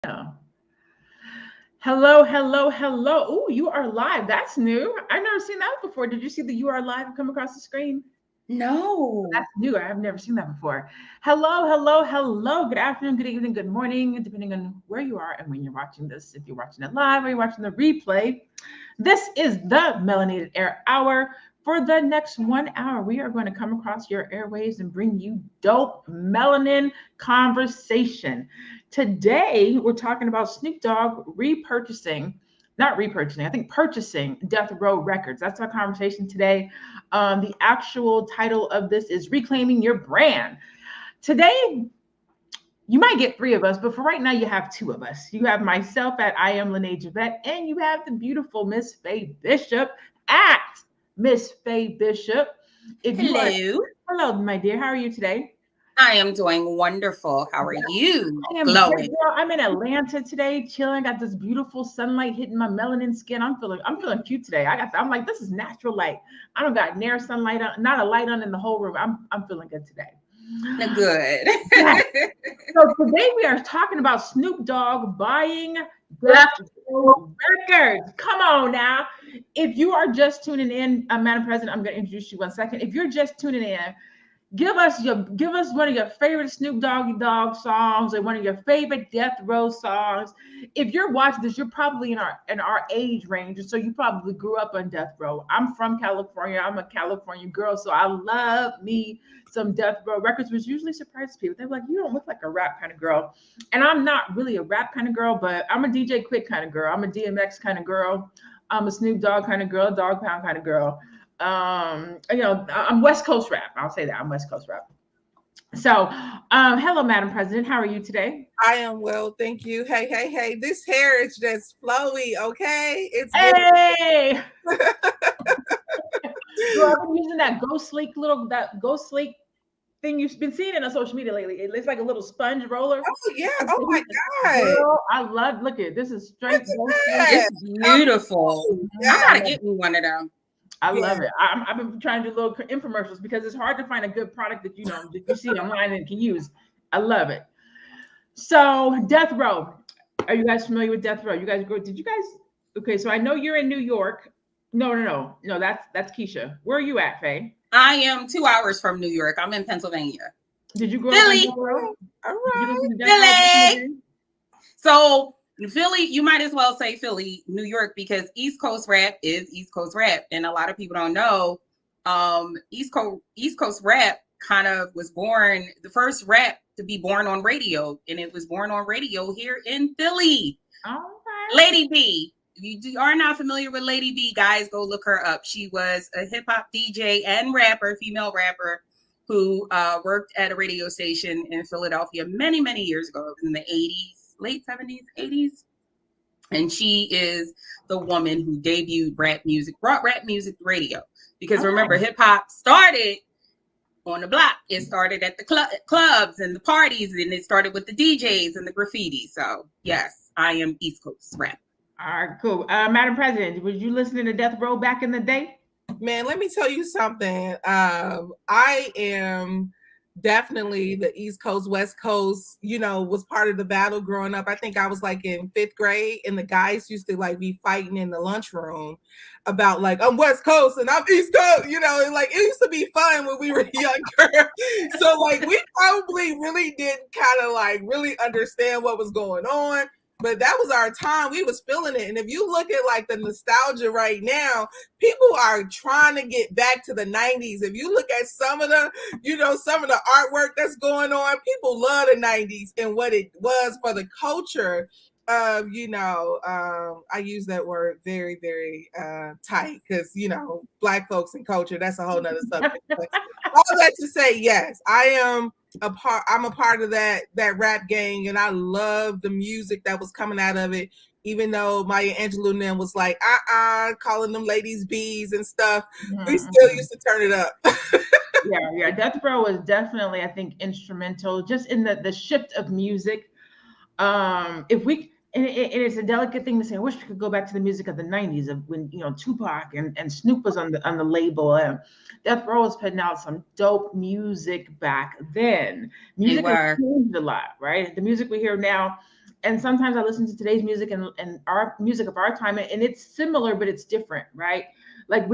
Yeah. Hello, hello, hello. Oh, you are live. That's new. I've never seen that before. Did you see the you are live come across the screen? No. That's new. I have never seen that before. Hello, hello, hello. Good afternoon, good evening, good morning, depending on where you are and when you're watching this. If you're watching it live or you're watching the replay, this is the Melanated Air Hour. For the next 1 hour, we are going to come across your airways and bring you dope melanin conversation. Today, we're talking about Snoop Dogg not repurchasing, I think purchasing Death Row Records. That's our conversation today. The actual title of this is Reclaiming Your Brand. Today, you might get three of us, but for right now, you have two of us. You have myself at I am Lene Javette, and you have the beautiful Miss Faye Bishop at Miss Faye Bishop. If you are, Hello. hello, my dear, how are you today? I am doing wonderful. How are you? I am great, Glowing. girl. I'm in Atlanta today, chilling. Got this beautiful sunlight hitting my melanin skin. I'm feeling cute today. I'm like, this is natural light. I don't got near sunlight on, not a light on in the whole room. I'm feeling good today. Good. Yeah. So today we are talking about Snoop Dogg buying Death Row Records. Come on now. If you are just tuning in, Madam President, I'm going to introduce you 1 second. If you're just tuning in, give us one of your favorite Snoop Doggy Dogg songs or one of your favorite Death Row songs. If you're watching this, you're probably in our age range, so you probably grew up on Death Row. I'm from California. I'm a California girl, so I love me some Death Row Records, which usually surprises people. They're like, "You don't look like a rap kind of girl," and I'm not really a rap kind of girl, but I'm a DJ Quick kind of girl. I'm a DMX kind of girl. I'm a Snoop Dogg kind of girl, Dog Pound kind of girl. I'm West Coast rap. I'll say that I'm West Coast rap. So, hello, Madam President. How are you today? I am well, thank you. Hey, hey, hey. This hair is just flowy, okay? It's good. Hey, girl, I've been using that Go Sleek thing you've been seeing in on social media lately. It looks like a little sponge roller. Oh yeah. Oh my God. Girl, I love. Look at this is Look straight at Go Sleek. that. It's beautiful. I Yeah. I gotta love get me one of them. I Yeah. love it. I've been trying to do little infomercials because it's hard to find a good product that you see online and can use. I love it. So, Death Row. Are you guys familiar with Death Row? You guys go. Did you guys? Okay, so I know you're in New York. No, no, no, no. That's Keisha. Where are you at, Faye? I am 2 hours from New York. I'm in Pennsylvania. Did you grow up on Death Philly. Row? All Did you right. listen to Death Row back in the Philly. day? So Philly, you might as well say Philly, New York, because East Coast rap is East Coast rap. And a lot of people don't know. East Coast rap kind of was born, the first rap to be born on radio, and it was born on radio here in Philly. Okay. Lady B. If are not familiar with Lady B, guys, go look her up. She was a hip hop DJ and rapper, female rapper, who worked at a radio station in Philadelphia many, many years ago. It was in the 80s, late 70s, 80s. And she is the woman who debuted rap music, brought rap music to radio. Because remember, Okay. hip hop started on the block. It started at the clubs and the parties, and it started with the DJs and the graffiti. So, yes, I am East Coast rap. All right. Cool. Madam President, was you listening to Death Row back in the day? Man, let me tell you something. I am definitely the East Coast, West Coast, was part of the battle growing up. I think I was like in fifth grade, and the guys used to like be fighting in the lunchroom about like, I'm West Coast and I'm East Coast, and like it used to be fun when we were younger. So like we probably really didn't kind of like really understand what was going on. But that was our time. We was feeling it. And if you look at like the nostalgia right now, people are trying to get back to the 90s. If you look at some of the artwork that's going on, people love the 90s and what it was for the culture of, I use that word very, very tight because, Black folks and culture, that's a whole nother subject. But all that to say, yes, I'm a part of that rap gang, and I love the music that was coming out of it. Even though Maya Angelou then was like, calling them ladies bees and stuff, we still Mhm. used to turn it up. Yeah. Death Row was definitely, I think, instrumental just in the shift of music. If we and it's a delicate thing to say. I wish we could go back to the music of the '90s of when Tupac and Snoop was on the label. And Death Row was putting out some dope music back then. They Music has were. changed a lot, right? The music we hear now. and sometimes I listen to today's music and our music of our time, and it's similar, but it's different, right? Like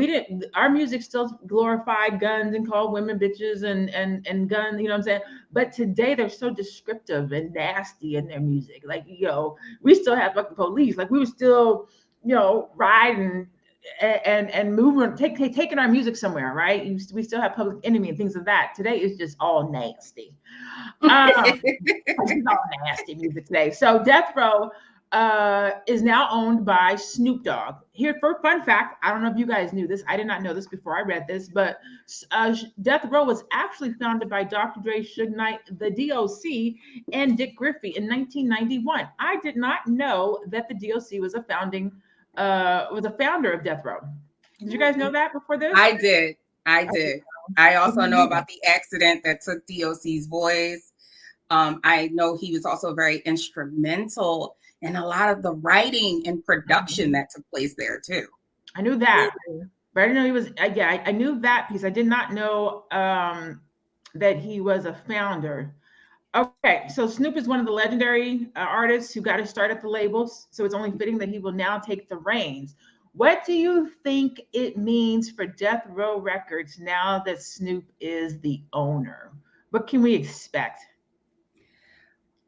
our music still glorified guns and called women bitches and guns, you know what I'm saying? But today they're so descriptive and nasty in their music. Like, we still have fucking police. Like we were still, riding and moving, taking our music somewhere, right? We still have Public Enemy and things of that. Today is just all nasty. It's all nasty music today. So Death Row is now owned by Snoop Dogg. Here for fun fact, I don't know if you guys knew this. I did not know this before I read this, but Death Row was actually founded by Dr. Dre, Suge Knight, the DOC, and Dick Griffey in 1991. I did not know that the DOC was a founder of Death Row. Did you guys know that before this? I did. I also know about the accident that took DOC's voice. I know he was also very instrumental in a lot of the writing and production that took place there too. I knew that, but I didn't know he was. I knew that piece. I did not know that he was a founder. Okay, so Snoop is one of the legendary artists who got his start at the labels, so it's only fitting that he will now take the reins. What do you think it means for Death Row Records now that Snoop is the owner? What can we expect?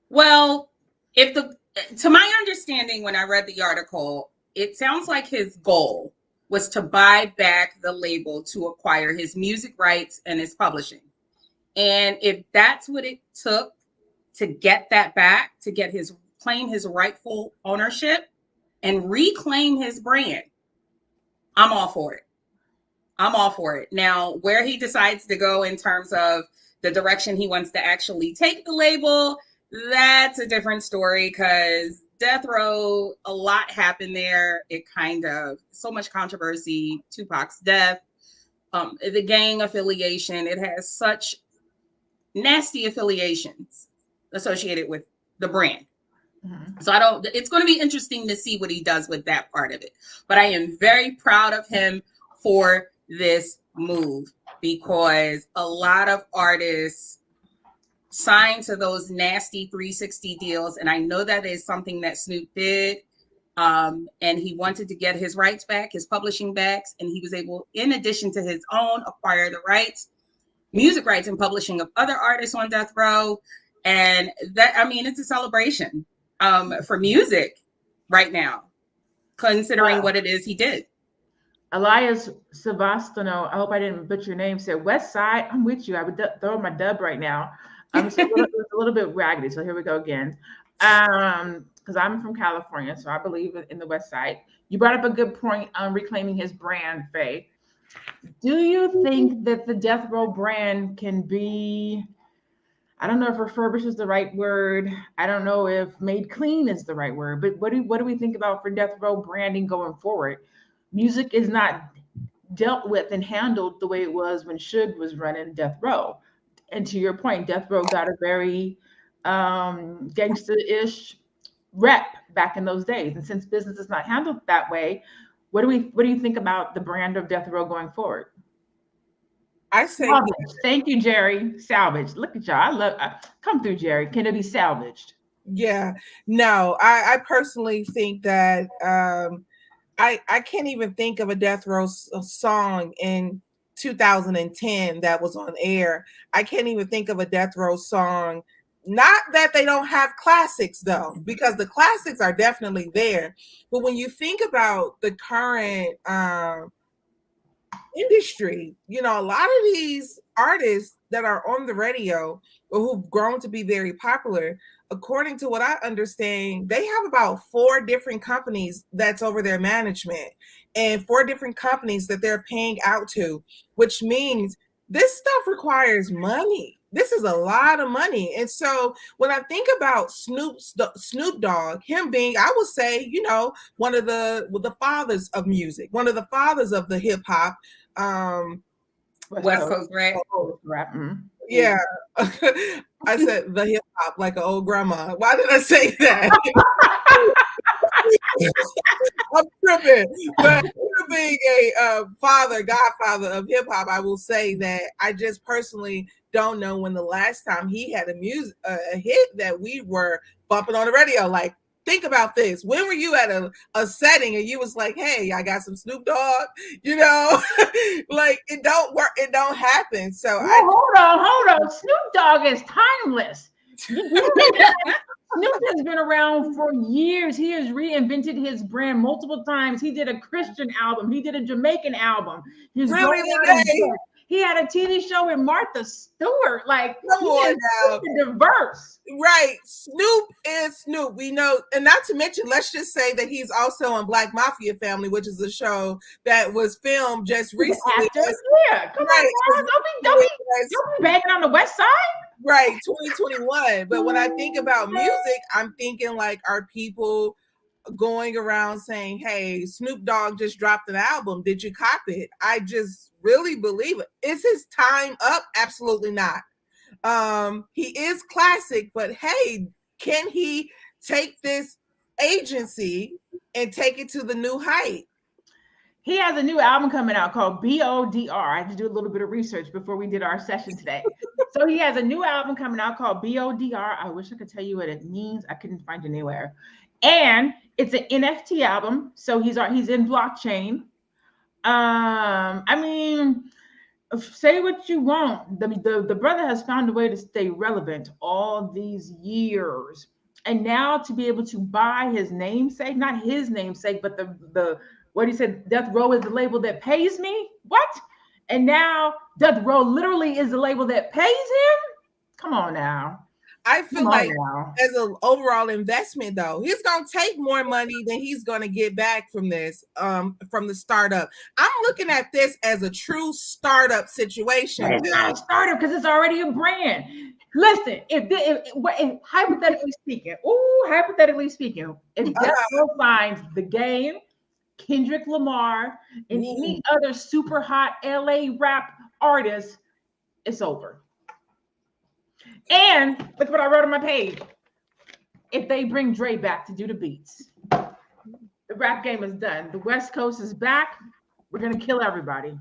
Well, to my understanding, when I read the article, it sounds like his goal was to buy back the label to acquire his music rights and his publishing. And if that's what it took to get that back, to claim his rightful ownership and reclaim his brand, I'm all for it. Now, where he decides to go in terms of the direction he wants to actually take the label, that's a different story, because Death Row, a lot happened there. It so much controversy, Tupac's death, the gang affiliation. It has such nasty affiliations associated with the brand. Mm-hmm. So it's going to be interesting to see what he does with that part of it. But I am very proud of him for this move, because a lot of artists signed to those nasty 360 deals. And I know that is something that Snoop did. And he wanted to get his rights back, his publishing backs. And he was able, in addition to his own, acquire the music rights and publishing of other artists on Death Row. And it's a celebration for music right now, considering what it is he did. Elias Savastano, I hope I didn't butcher your name, said, West Side, I'm with you. I would throw my dub right now. It's a little bit raggedy, so here we go again. Because I'm from California, so I believe in the West Side. You brought up a good point on reclaiming his brand, Faye. Do you think that the Death Row brand can be, I don't know if refurbished is the right word. I don't know if made clean is the right word, but what do we think about for Death Row branding going forward? Music is not dealt with and handled the way it was when Suge was running Death Row. And to your point, Death Row got a very gangster-ish rep back in those days. And since business is not handled that way, what do you think about the brand of Death Row going forward? I say salvage. Thank you, Jerry. Salvage. Look at y'all. Come through, Jerry. Can it be salvaged? Yeah. No, I personally think that I can't even think of a Death Row song in 2010 that was on air. I can't even think of a Death Row song. Not that they don't have classics, though, because the classics are definitely there. But when you think about the current industry, a lot of these artists that are on the radio or who've grown to be very popular, according to what I understand, they have about 4 different companies that's over their management and 4 different companies that they're paying out to, which means this stuff requires money. This is a lot of money. And so when I think about Snoop Dogg, him being, I would say, one of the fathers of music, one of the fathers of the hip hop, West Coast rap. Mm-hmm. Yeah. I said the hip hop like an old grandma. Why did I say that? I'm tripping. But being a godfather of hip hop, I will say that I just personally don't know when the last time he had a hit that we were bumping on the radio. Like, think about this. When were you at a setting and you was like, hey, I got some Snoop Dogg, you know? Like, it don't work. It don't happen. So hold on. Snoop Dogg is timeless. Snoop has been around for years. He has reinvented his brand multiple times. He did a Christian album. He did a Jamaican album. He's really he had a TV show with Martha Stewart. Like, come on now. Diverse. Right. Snoop is Snoop. We know, and not to mention, let's just say that he's also on Black Mafia Family, which is a show that was filmed just recently. Yeah, come on, don't be banging on the West Side. Right, 2021. But when I think about music, I'm thinking like, are people going around saying, hey, Snoop Dogg just dropped an album, did you cop it? I just really believe it. Is his time up? Absolutely not. He is classic, but hey, can he take this agency and take it to the new height? He has a new album coming out called BODR. I had to do a little bit of research before we did our session today. So he has a new album coming out called BODR. I wish I could tell you what it means. I couldn't find it anywhere. And it's an NFT album. So he's in blockchain. I mean, say what you want. The brother has found a way to stay relevant all these years. And now to be able to buy his namesake, not his namesake, but the what he said, Death Row is the label that pays me. What? And now Death Row literally is the label that pays him. Come on now. I feel like as an overall investment, though, he's going to take more money than he's going to get back from this, from the startup. I'm looking at this as a true startup situation. It's not a startup because it's already a brand. Listen, if hypothetically speaking, if Death Row finds The Game, Kendrick Lamar, and any other super hot LA rap artist, it's over. And look what I wrote on my page. If they bring Dre back to do the beats, the rap game is done. The West Coast is back. We're gonna kill everybody.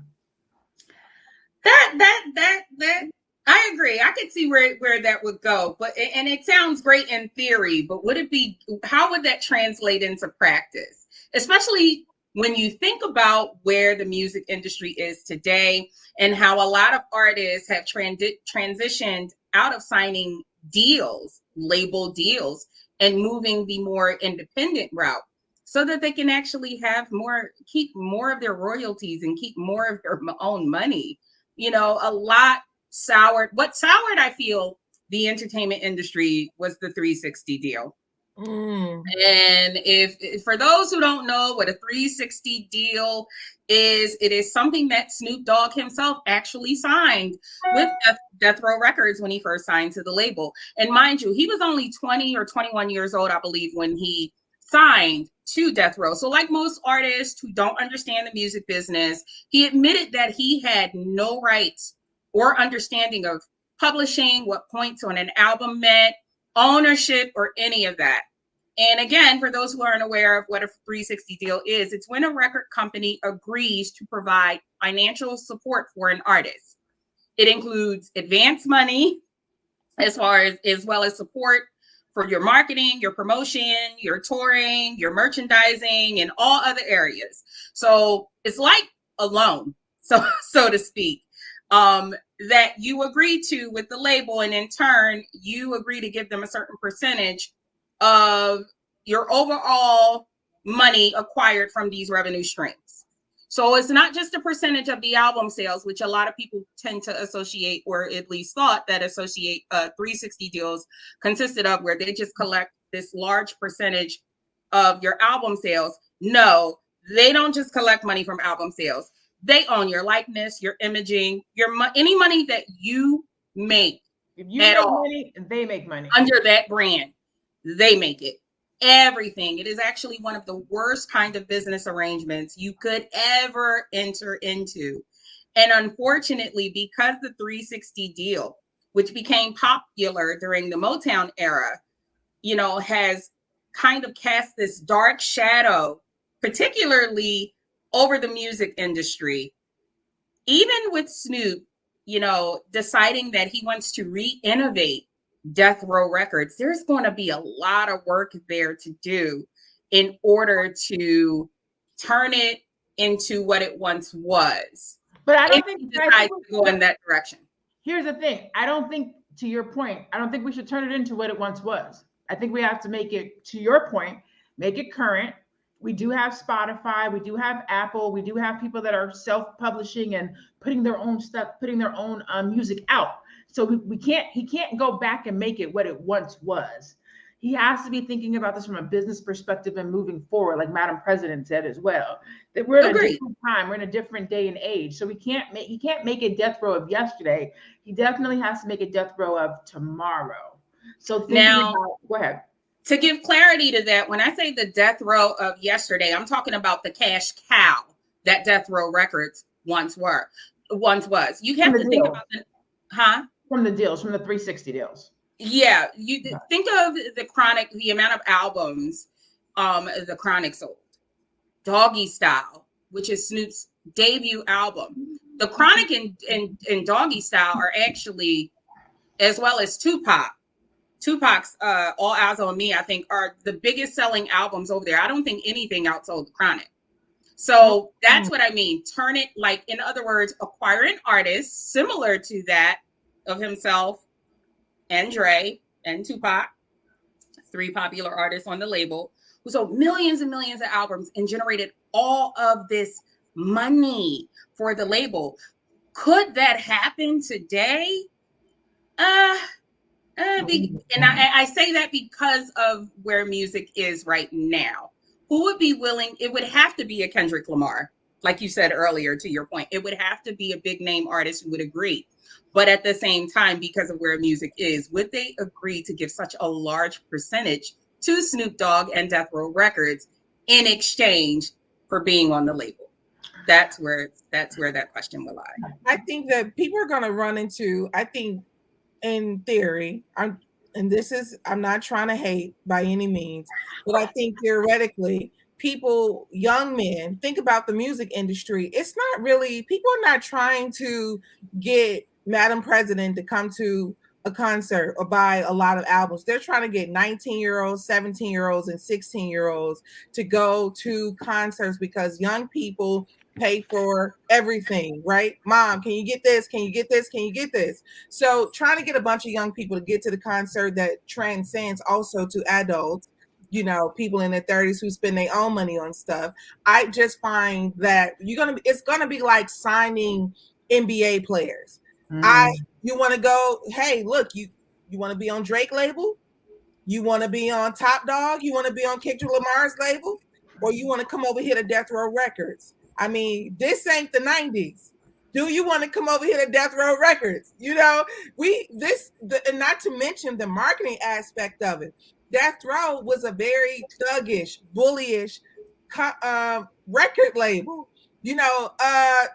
That I agree. I could see where that would go, but and it sounds great in theory, but how would that translate into practice? Especially when you think about where the music industry is today and how a lot of artists have transitioned out of signing deals, label deals, and moving the more independent route so that they can actually keep more of their royalties and keep more of their own money. You know, what soured, I feel, the entertainment industry was the 360 deal. And if for those who don't know what a 360 deal is, it is something that Snoop Dogg himself actually signed with Death Row Records when he first signed to the label. And mind you, he was only 20 or 21 years old, I believe, when he signed to Death Row. So like most artists who don't understand the music business, he admitted that he had no rights or understanding of publishing, what points on an album meant, ownership, or any of that. And again, for those who aren't aware of what a 360 deal is, it's when a record company agrees to provide financial support for an artist. It includes advance money, as well as support for your marketing, your promotion, your touring, your merchandising, and all other areas. So it's like a loan, so to speak, that you agree to with the label, and in turn, you agree to give them a certain percentage of your overall money acquired from these revenue streams. So it's not just a percentage of the album sales, which a lot of people tend to associate, or at least thought that 360 deals consisted of, where they just collect this large percentage of your album sales. No, they don't just collect money from album sales. They own your likeness, your imaging, any money that you make. If you make money, they make money. Under that brand, they make it. Everything. It is actually one of the worst kind of business arrangements you could ever enter into. And unfortunately, because the 360 deal, which became popular during the Motown era, has kind of cast this dark shadow, particularly over the music industry. Even with Snoop, deciding that he wants to re-innovate Death Row Records, there's going to be a lot of work there to do in order to turn it into what it once was. But I don't If think you decide to go in that direction. Here's the thing. I don't think, to your point, I don't think we should turn it into what it once was. I think we have to make it, to your point, make it current. We do have Spotify, we do have Apple, we do have people that are self-publishing and putting their own stuff, putting their own music out. So he can't go back and make it what it once was. He has to be thinking about this from a business perspective and moving forward, like Madam President said as well. That we're in a different time, we're in a different day and age. So he can't make a death row of yesterday. He definitely has to make a death row of tomorrow. So now, go ahead. To give clarity to that, when I say the death row of yesterday, I'm talking about the cash cow that Death Row Records once was. You have to think about from the deals, from the 360 deals. Yeah, you think of the Chronic, the amount of albums the Chronic sold. Doggystyle, which is Snoop's debut album. The Chronic and Doggystyle are actually, as well as Tupac's All Eyes on Me, I think, are the biggest selling albums over there. I don't think anything outsold the Chronic. So that's what I mean. Turn it, like, in other words, acquire an artist similar to that of himself and Dre and Tupac, 3 popular artists on the label, who sold millions and millions of albums and generated all of this money for the label. Could that happen today? And I say that because of where music is right now. Who would be willing? It would have to be a Kendrick Lamar, like you said earlier, to your point. It would have to be a big name artist who would agree. But at the same time, because of where music is, would they agree to give such a large percentage to Snoop Dogg and Death Row Records in exchange for being on the label? That's where that question will lie. I think that people are going to run into, I think, in theory, I'm not trying to hate by any means, but I think theoretically, people, young men, think about the music industry. It's not really, people are not trying to get Madam President to come to a concert or buy a lot of albums. They're trying to get 19-year-olds, 17-year-olds, and 16-year-olds to go to concerts because young people pay for everything, right? Mom, can you get this? Can you get this? Can you get this? So trying to get a bunch of young people to get to the concert that transcends also to adults, you know, people in their 30s who spend their own money on stuff. I just find that it's gonna be like signing NBA players. You want to go, hey, look, you want to be on Drake label? You want to be on Top Dog? You want to be on Kendrick Lamar's label? Or you want to come over here to Death Row Records? I mean, this ain't the 90s. Do you want to come over here to Death Row Records? You know, and not to mention the marketing aspect of it. Death Row was a very thuggish, bullyish record label. You know,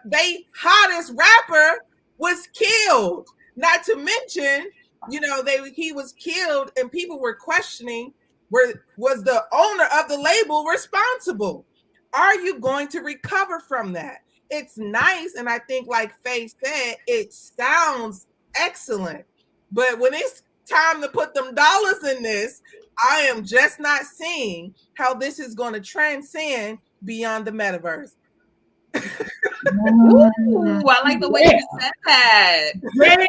they hottest rapper was killed. Not to mention, you know, he was killed and people were questioning, was the owner of the label responsible? Are you going to recover from that? It's nice. And I think, like Faye said, it sounds excellent. But when it's time to put them dollars in this, I am just not seeing how this is going to transcend beyond the metaverse. Ooh, I like the way you said that. The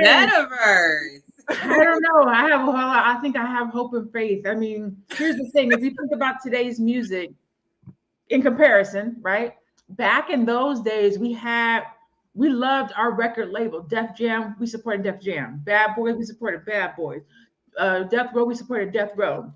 metaverse. I don't know. I think I have hope and faith. I mean, here's the thing. If you think about today's music in comparison, right? Back in those days, we loved our record label. Def Jam, we supported Def Jam. Bad Boys, we supported Bad Boys. Death Row, we supported Death Row.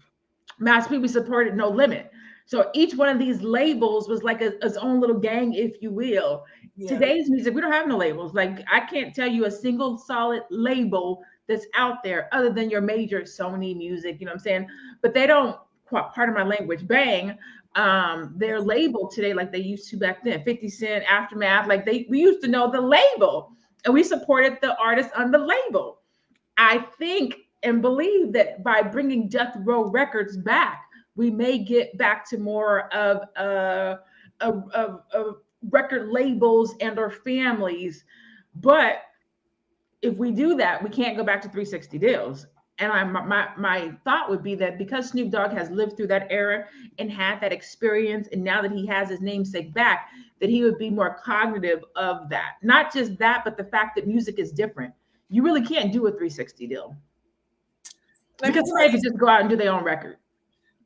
Mass P, we supported No Limit. So each one of these labels was like its own little gang, if you will. Yeah. Today's music, we don't have no labels. Like, I can't tell you a single solid label that's out there other than your major Sony Music, you know what I'm saying? But they don't, pardon my language, bang their label today like they used to back then. 50 Cent, Aftermath, like we used to know the label and we supported the artist on the label. I think and believe that by bringing Death Row Records back, we may get back to more of record labels and or families. But if we do that, we can't go back to 360 deals. And my thought would be that because Snoop Dogg has lived through that era and had that experience, and now that he has his namesake back, that he would be more cognitive of that. Not just that, but the fact that music is different. You really can't do a 360 deal because somebody could just go out and do their own record.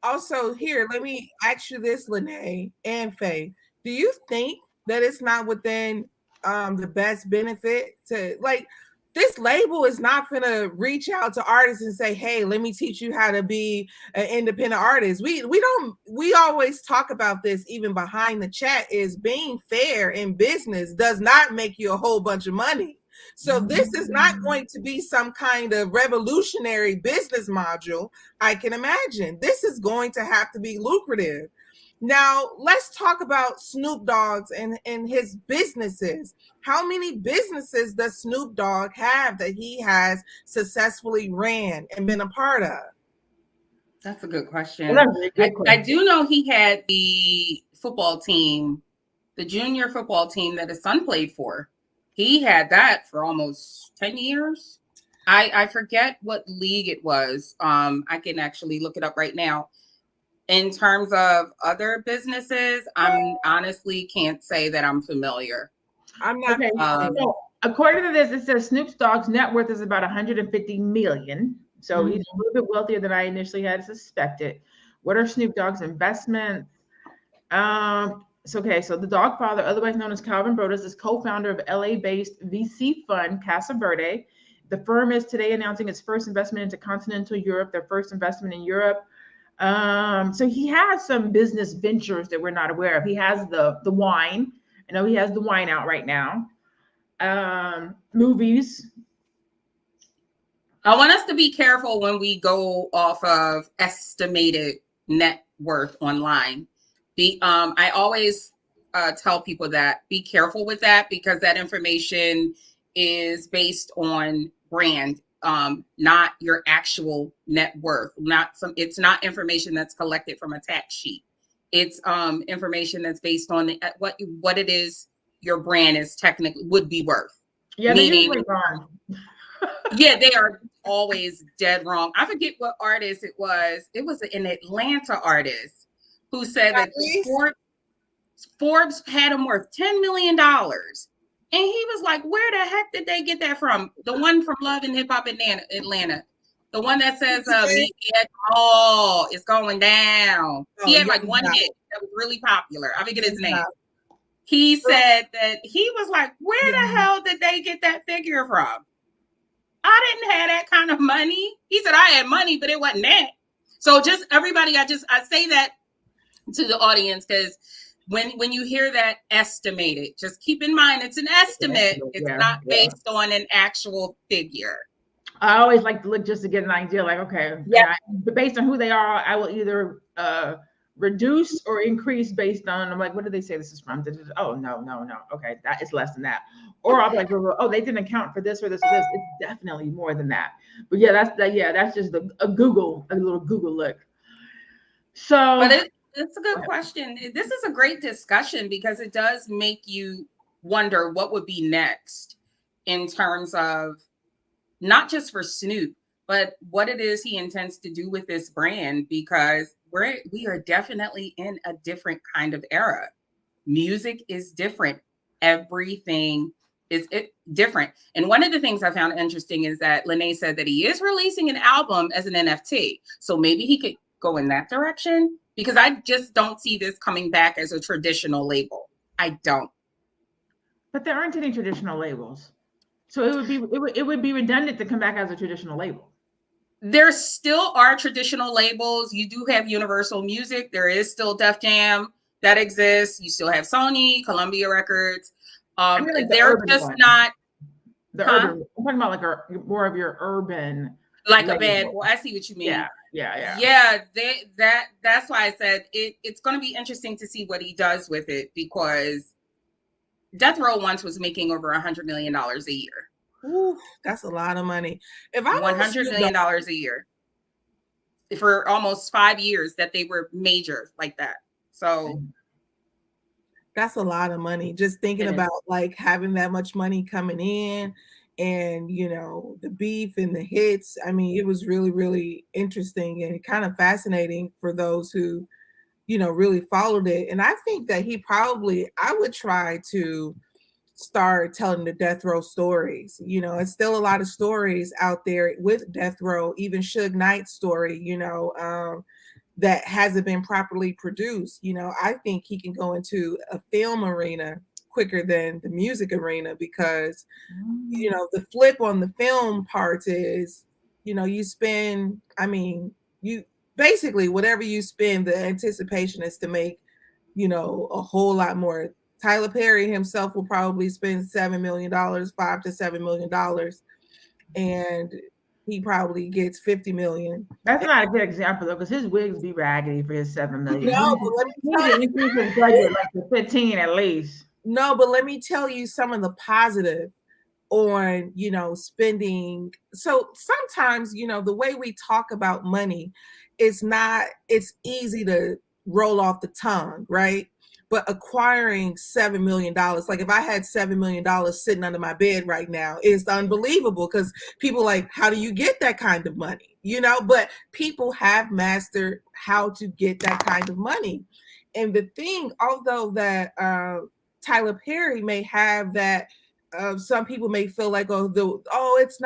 Also, here, let me ask you this, Lene and Faye. Do you think that it's not within the best benefit to, like, this label is not going to reach out to artists and say, hey, let me teach you how to be an independent artist. We always talk about this even behind the chat, is being fair in business does not make you a whole bunch of money. So this is not going to be some kind of revolutionary business module. I can imagine this is going to have to be lucrative. Now, let's talk about Snoop Dogg's and his businesses. How many businesses does Snoop Dogg have that he has successfully ran and been a part of? That's a good question. I do know he had the football team, the junior football team that his son played for. He had that for almost 10 years. I forget what league it was. I can actually look it up right now. In terms of other businesses, I'm honestly can't say that I'm familiar. I'm not. Okay. So according to this, it says Snoop Dogg's net worth is about 150 million. So he's a little bit wealthier than I initially had suspected. What are Snoop Dogg's investments? So the Dogg father, otherwise known as Calvin Brothers, is co-founder of LA-based VC fund Casa Verde. The firm is today announcing its first investment into continental Europe, their first investment in Europe. So he has some business ventures that we're not aware of. He has the wine. I know he has the wine out right now. Movies. I want us to be careful when we go off of estimated net worth online. I always tell people that be careful with that, because that information is based on brand, not your actual net worth. It's not information that's collected from a tax sheet. It's information that's based on what it is your brand is technically would be worth. Yeah, they're usually wrong. Yeah, they are always dead wrong. I forget what artist it was. It was an Atlanta artist who said that Forbes had him worth $10 million. And he was like, where the heck did they get that from? The one from Love and Hip Hop Atlanta. The one that says, meet me at the mall, it's going down. He had like one hit that was really popular. I forget his name. He said that he was like, where the hell did they get that figure from? I didn't have that kind of money. He said, I had money, but it wasn't that. So just everybody, I say that to the audience, because when you hear that estimated, just keep in mind it's an estimate. It's not based on an actual figure. I always like to look just to get an idea, like, okay, but based on who they are, I will either reduce or increase based on, I'm like, what did they say this is from? Oh, no. Okay, that is less than that. Or I'll be like, oh, they didn't account for this or this or this. It's definitely more than that. But that's just a little Google look. So, but it's a good question. This is a great discussion, because it does make you wonder what would be next in terms of not just for Snoop, but what it is he intends to do with this brand, because we are definitely in a different kind of era. Music is different. Everything is different. And one of the things I found interesting is that Lene said that he is releasing an album as an NFT. So maybe he could go in that direction, because I just don't see this coming back as a traditional label. I don't. But there aren't any traditional labels. So it would be redundant to come back as a traditional label. There still are traditional labels. You do have Universal Music. There is still Def Jam that exists. You still have Sony, Columbia Records. They're just not the urban. I'm talking about like more of your urban, like label. A band. Well, I see what you mean. Yeah. That's why I said it's going to be interesting to see what he does with it, because Death Row once was making over $100 million a year. Ooh, that's a lot of money. If I $100 million a year for almost 5 years that they were major like that. So that's a lot of money. Just thinking about like having that much money coming in and the beef and the hits. I mean, it was really, really interesting and kind of fascinating for those who really followed it. And I think that I would try to start telling the death row stories. It's still a lot of stories out there with death row, even Suge Knight's story, that hasn't been properly produced. I think he can go into a film arena quicker than the music arena, because the flip on the film parts is you spend, you basically, whatever you spend, the anticipation is to make a whole lot more. Tyler Perry himself will probably spend $7 million, $5 to $7 million, and he probably gets 50 million. That's not a good example though, because his wigs be raggedy for his 7 million. No, but let me He need to increase his budget like to 15 at least. No, but let me tell you some of the positive on spending. So sometimes the way we talk about money, it's easy to roll off the tongue, right? But acquiring $7 million, like if I had $7 million sitting under my bed right now, it's unbelievable, because people like, how do you get that kind of money? But people have mastered how to get that kind of money. And the thing, although that Tyler Perry may have that, some people may feel like, it's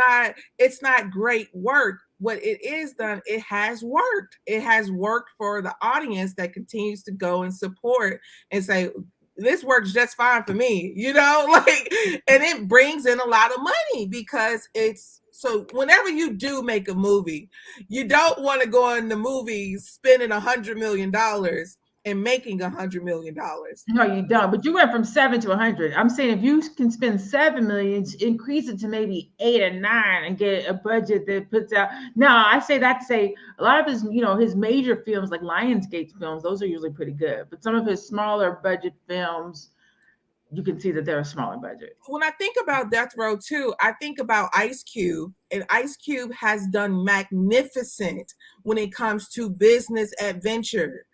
not great work. What it is done, it has worked. It has worked for the audience that continues to go and support and say, this works just fine for me, and it brings in a lot of money, because so whenever you do make a movie, you don't want to go in the movie spending $100 million and making $100 million. No, you don't. But you went from 7 to 100. I'm saying if you can spend 7 million, increase it to maybe 8 or 9, and get a budget that puts out. Now, I say that to say a lot of his, his major films like Lionsgate films, those are usually pretty good. But some of his smaller budget films, you can see that they're a smaller budget. When I think about Death Row too, I think about Ice Cube, and Ice Cube has done magnificent when it comes to business adventure.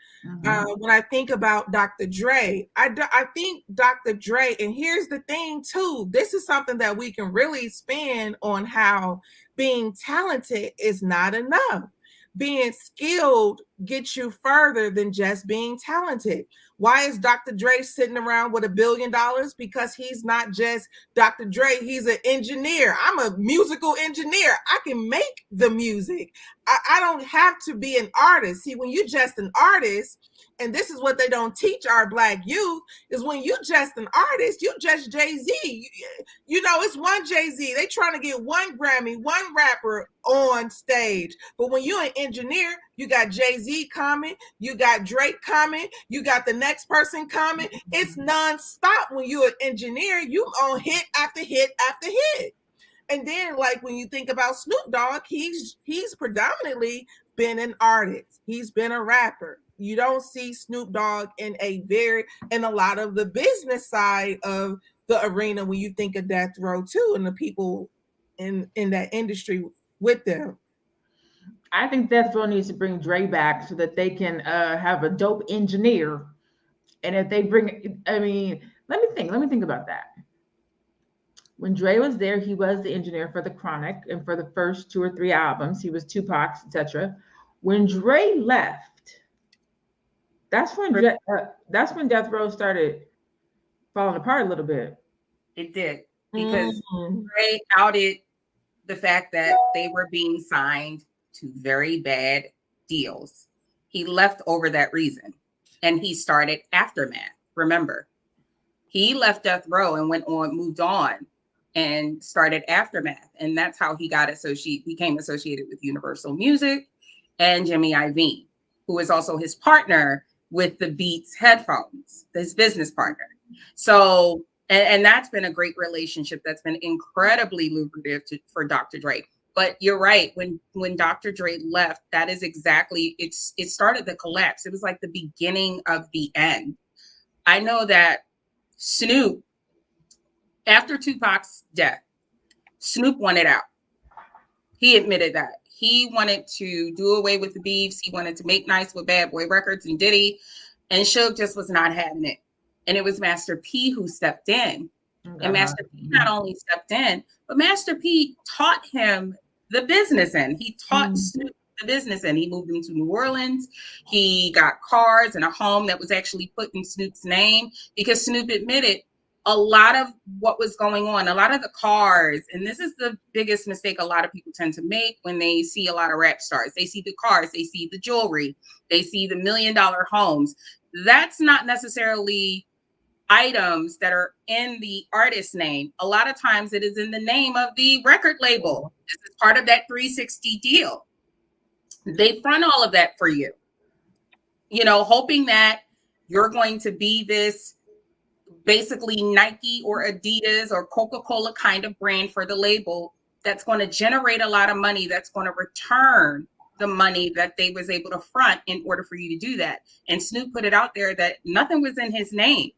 When I think about Dr. Dre, I think Dr. Dre, and here's the thing too, this is something that we can really spin on, how being talented is not enough. Being skilled gets you further than just being talented. Why is Dr. Dre sitting around with $1 billion? Because he's not just Dr. Dre, he's an engineer. I'm a musical engineer. I can make the music. I don't have to be an artist. See, when you're just an artist, and this is what they don't teach our Black youth, is when you just an artist, you just Jay-Z. It's one Jay-Z. They trying to get one Grammy, one rapper on stage. But when you're an engineer, you got Jay-Z coming, you got Drake coming, you got the next person coming. It's nonstop when you're an engineer. You on hit after hit after hit. And then, like, when you think about Snoop Dogg, he's predominantly been an artist. He's been a rapper. You don't see Snoop Dogg in a lot of the business side of the arena when you think of Death Row too, and the people in that industry with them. I think Death Row needs to bring Dre back so that they can have a dope engineer. And if they bring, let me think about that. When Dre was there, he was the engineer for The Chronic, and for the first 2 or 3 albums, he was Tupac's, etc. When Dre left, that's when Death Row started falling apart a little bit. It did, because Dre outed the fact that they were being signed to very bad deals. He left over that reason, and he started Aftermath. Remember, he left Death Row and moved on, and started Aftermath, and that's how he became associated with Universal Music and Jimmy Iovine, who is also his partner with the Beats headphones, his business partner. So, and that's been a great relationship that's been incredibly lucrative for Dr. Dre. But you're right, when Dr. Dre left, that is exactly, it started the collapse. It was like the beginning of the end. I know that Snoop, after Tupac's death, Snoop wanted out. He admitted that. He wanted to do away with the beefs. He wanted to make nice with Bad Boy Records and Diddy. And Suge just was not having it. And it was Master P who stepped in And Master P not only stepped in, but Master P taught him the business end. He taught Snoop the business end. He moved him to New Orleans. He got cars and a home that was actually put in Snoop's name, because Snoop admitted a lot of what was going on, a lot of the cars, and this is the biggest mistake a lot of people tend to make when they see a lot of rap stars. They see the cars, they see the jewelry, they see the $1 million homes. That's not necessarily items that are in the artist's name. A lot of times it is in the name of the record label. This is part of that 360 deal. They front all of that for you, you know, hoping that you're going to be this basically Nike or Adidas or Coca-Cola kind of brand for the label that's going to generate a lot of money, that's going to return the money that they was able to front in order for you to do that. And Snoop put it out there that nothing was in his name.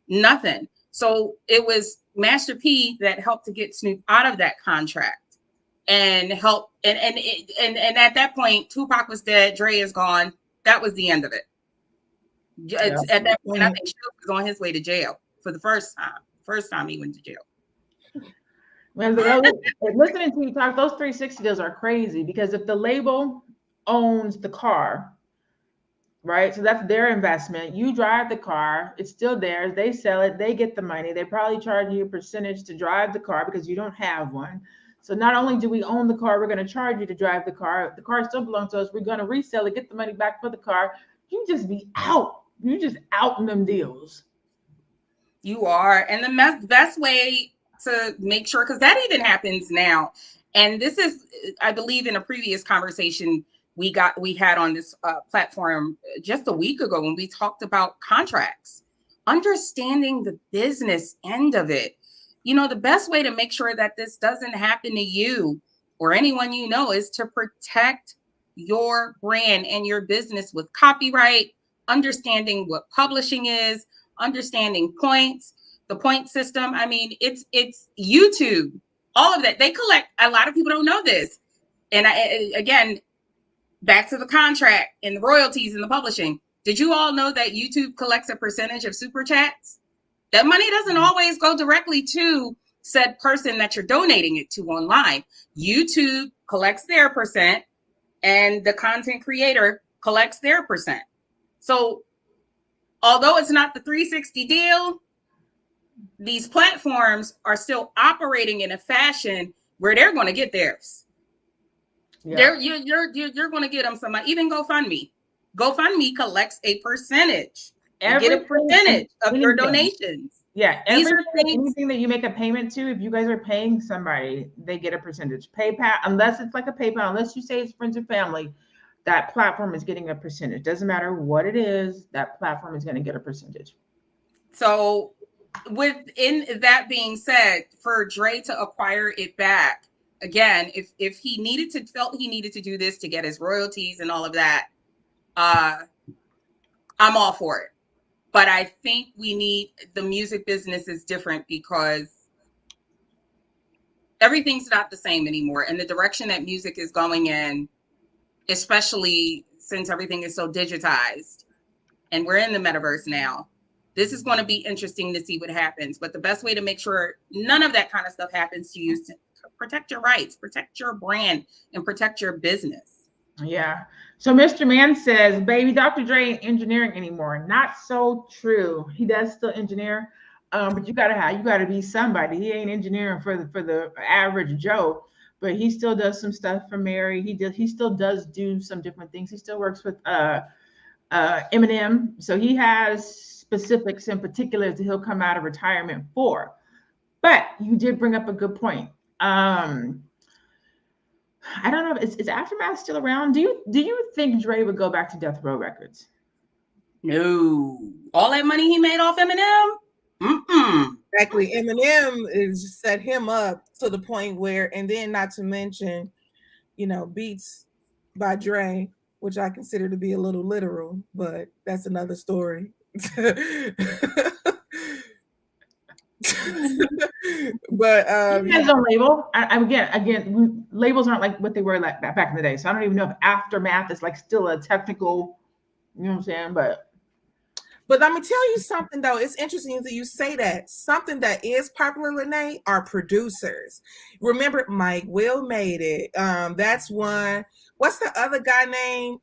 Nothing. So it was Master P that helped to get Snoop out of that contract and help. And at that point, Tupac was dead. Dre is gone. That was the end of it. Yeah. At that point, I think Snoop was on his way to jail for the first time. First time he went to jail. Listening to you talk, those 360 deals are crazy, because if the label owns the car, right? So that's their investment. You drive the car, it's still theirs. They sell it, they get the money. They probably charge you a percentage to drive the car because you don't have one. So not only do we own the car, we're going to charge you to drive the car. The car still belongs to us. We're going to resell it, get the money back for the car. You just be out. You just out in them deals. You are. And the best way to make sure, because that even happens now. And this is, I believe, in a previous conversation we had on this platform just a week ago when we talked about contracts, understanding the business end of it. You know, the best way to make sure that this doesn't happen to you or anyone you know is to protect your brand and your business with copyright, understanding what publishing is, understanding points, the point system. I mean, it's YouTube, all of that. They collect, a lot of people don't know this. And again, back to the contract and the royalties and the publishing. Did you all know that YouTube collects a percentage of super chats? That money doesn't always go directly to said person that you're donating it to online. YouTube collects their percent and the content creator collects their percent. So although it's not the 360 deal, these platforms are still operating in a fashion where they're going to get theirs. Yeah. You're going to get them some money. Even GoFundMe. GoFundMe collects a percentage. You get a percentage of your donations. Yeah, anything that you make a payment to, if you guys are paying somebody, they get a percentage. PayPal, unless it's like a PayPal, unless you say it's friends and family, that platform is getting a percentage. Doesn't matter what it is, that platform is going to get a percentage. So within that being said, for Dre to acquire it back, again, if he felt he needed to do this to get his royalties and all of that, I'm all for it. But I think the music business is different because everything's not the same anymore. And the direction that music is going in, especially since everything is so digitized and we're in the metaverse now, this is going to be interesting to see what happens. But the best way to make sure none of that kind of stuff happens to you is to protect your rights, protect your brand, and protect your business. Yeah. So Mr. Man says, baby, Dr. Dre ain't engineering anymore. Not so true. He does still engineer, but you gotta be somebody. He ain't engineering for the average Joe, but he still does some stuff for Mary. He still does do some different things. He still works with Eminem. So he has specifics and particulars that he'll come out of retirement for. But you did bring up a good point. I don't know. Is Aftermath still around? Do you think Dre would go back to Death Row Records? No. All that money he made off Eminem? Exactly. Eminem is set him up to the point where, and then not to mention, beats by Dre, which I consider to be a little literal, but that's another story. But he has a label. Again, labels aren't like what they were like back in the day. So I don't even know if Aftermath is like still a technical, you know what I'm saying? But But let me tell you something though. It's interesting that you say that. Something that is popular, Lene, are producers. Remember, Mike Will made it. That's one. What's the other guy name?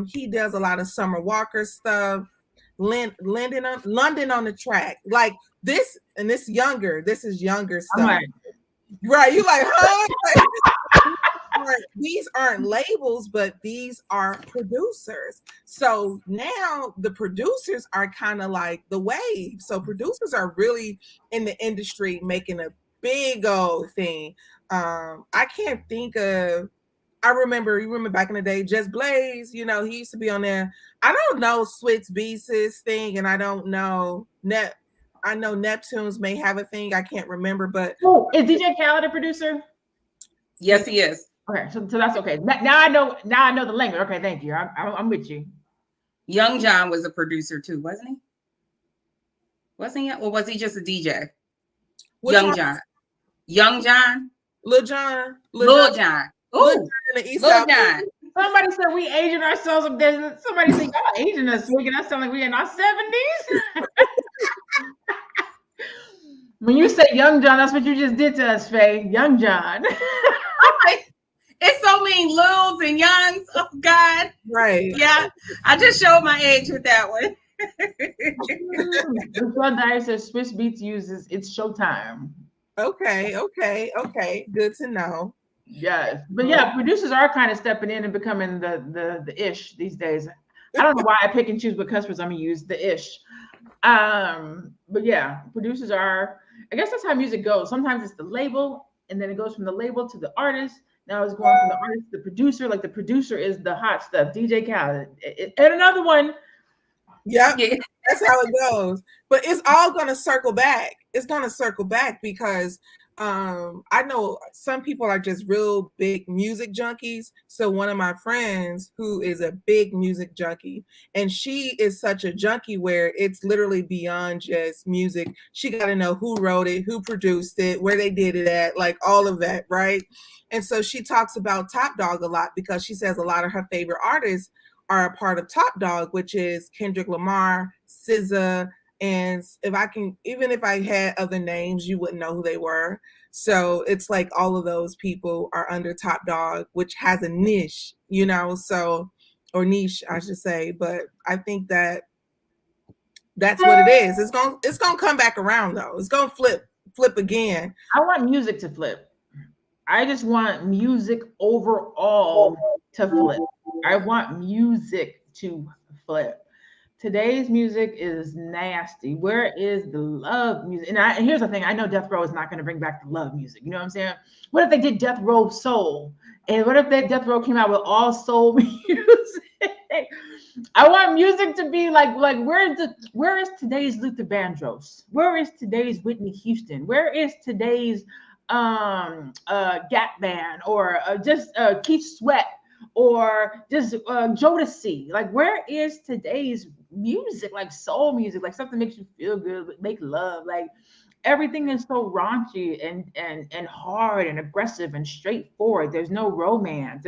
He does a lot of Summer Walker stuff. London on the track. Like this, and this younger. This is younger stuff. Like, right? You like, huh? These aren't labels, but these are producers. So now the producers are kind of like the wave. So producers are really in the industry making a big old thing. I can't think of. You remember back in the day, Just Blaze, he used to be on there. I don't know Switz Beats' thing, and I don't know I know Neptunes may have a thing. I can't remember, but is DJ Khaled a producer? Yes, he is. Okay, so that's okay. Now I know the language. Okay, thank you. I'm with you. Young John was a producer too, wasn't he? Wasn't he? Or was he just a DJ? Young John. Lil John. Ooh, Lil John. Somebody said we aging ourselves a business. Somebody said y'all aging us, making us sound like we in our 70s. When you say Young John, that's what you just did to us, Faye. Young John. It's so many Lils and Youngs. Oh God. Right. Yeah. I just showed my age with that one. Michelle Dyer says Swiss Beats uses It's Showtime. Okay. Good to know. Yes. But yeah, producers are kind of stepping in and becoming the ish these days. I don't know why I pick and choose what cuss words I'm gonna use, the ish. But yeah, producers are, I guess that's how music goes. Sometimes it's the label, and then it goes from the label to the artist. Now it's going from the artist to the producer. Like the producer is the hot stuff, DJ Khaled. And another one. Yep, yeah. That's how it goes. But it's all gonna circle back. It's gonna circle back because I know some people are just real big music junkies. So one of my friends who is a big music junkie, and she is such a junkie where it's literally beyond just music. She got to know who wrote it, who produced it, where they did it at, like all of that, right? And so she talks about Top Dog a lot because she says a lot of her favorite artists are a part of Top Dog, which is Kendrick Lamar, SZA, and even if I had other names, you wouldn't know who they were. So it's like all of those people are under Top Dog, which has a niche, or niche, I should say. But I think that's what it is. It's gonna come back around though. It's gonna flip again. I want music to flip. I just want music overall to flip. I want music to flip. Today's music is nasty. Where is the love music? And here's the thing. I know Death Row is not going to bring back the love music. You know what I'm saying? What if they did Death Row Soul? And what if that Death Row came out with all soul music? I want music to be like where is today's Luther Vandross? Where is today's Whitney Houston? Where is today's Gap Band or just Keith Sweat or just Jodeci? Like, where is today's music? Like soul music, like something makes you feel good, make love. Like everything is so raunchy and hard and aggressive and straightforward. There's no romance.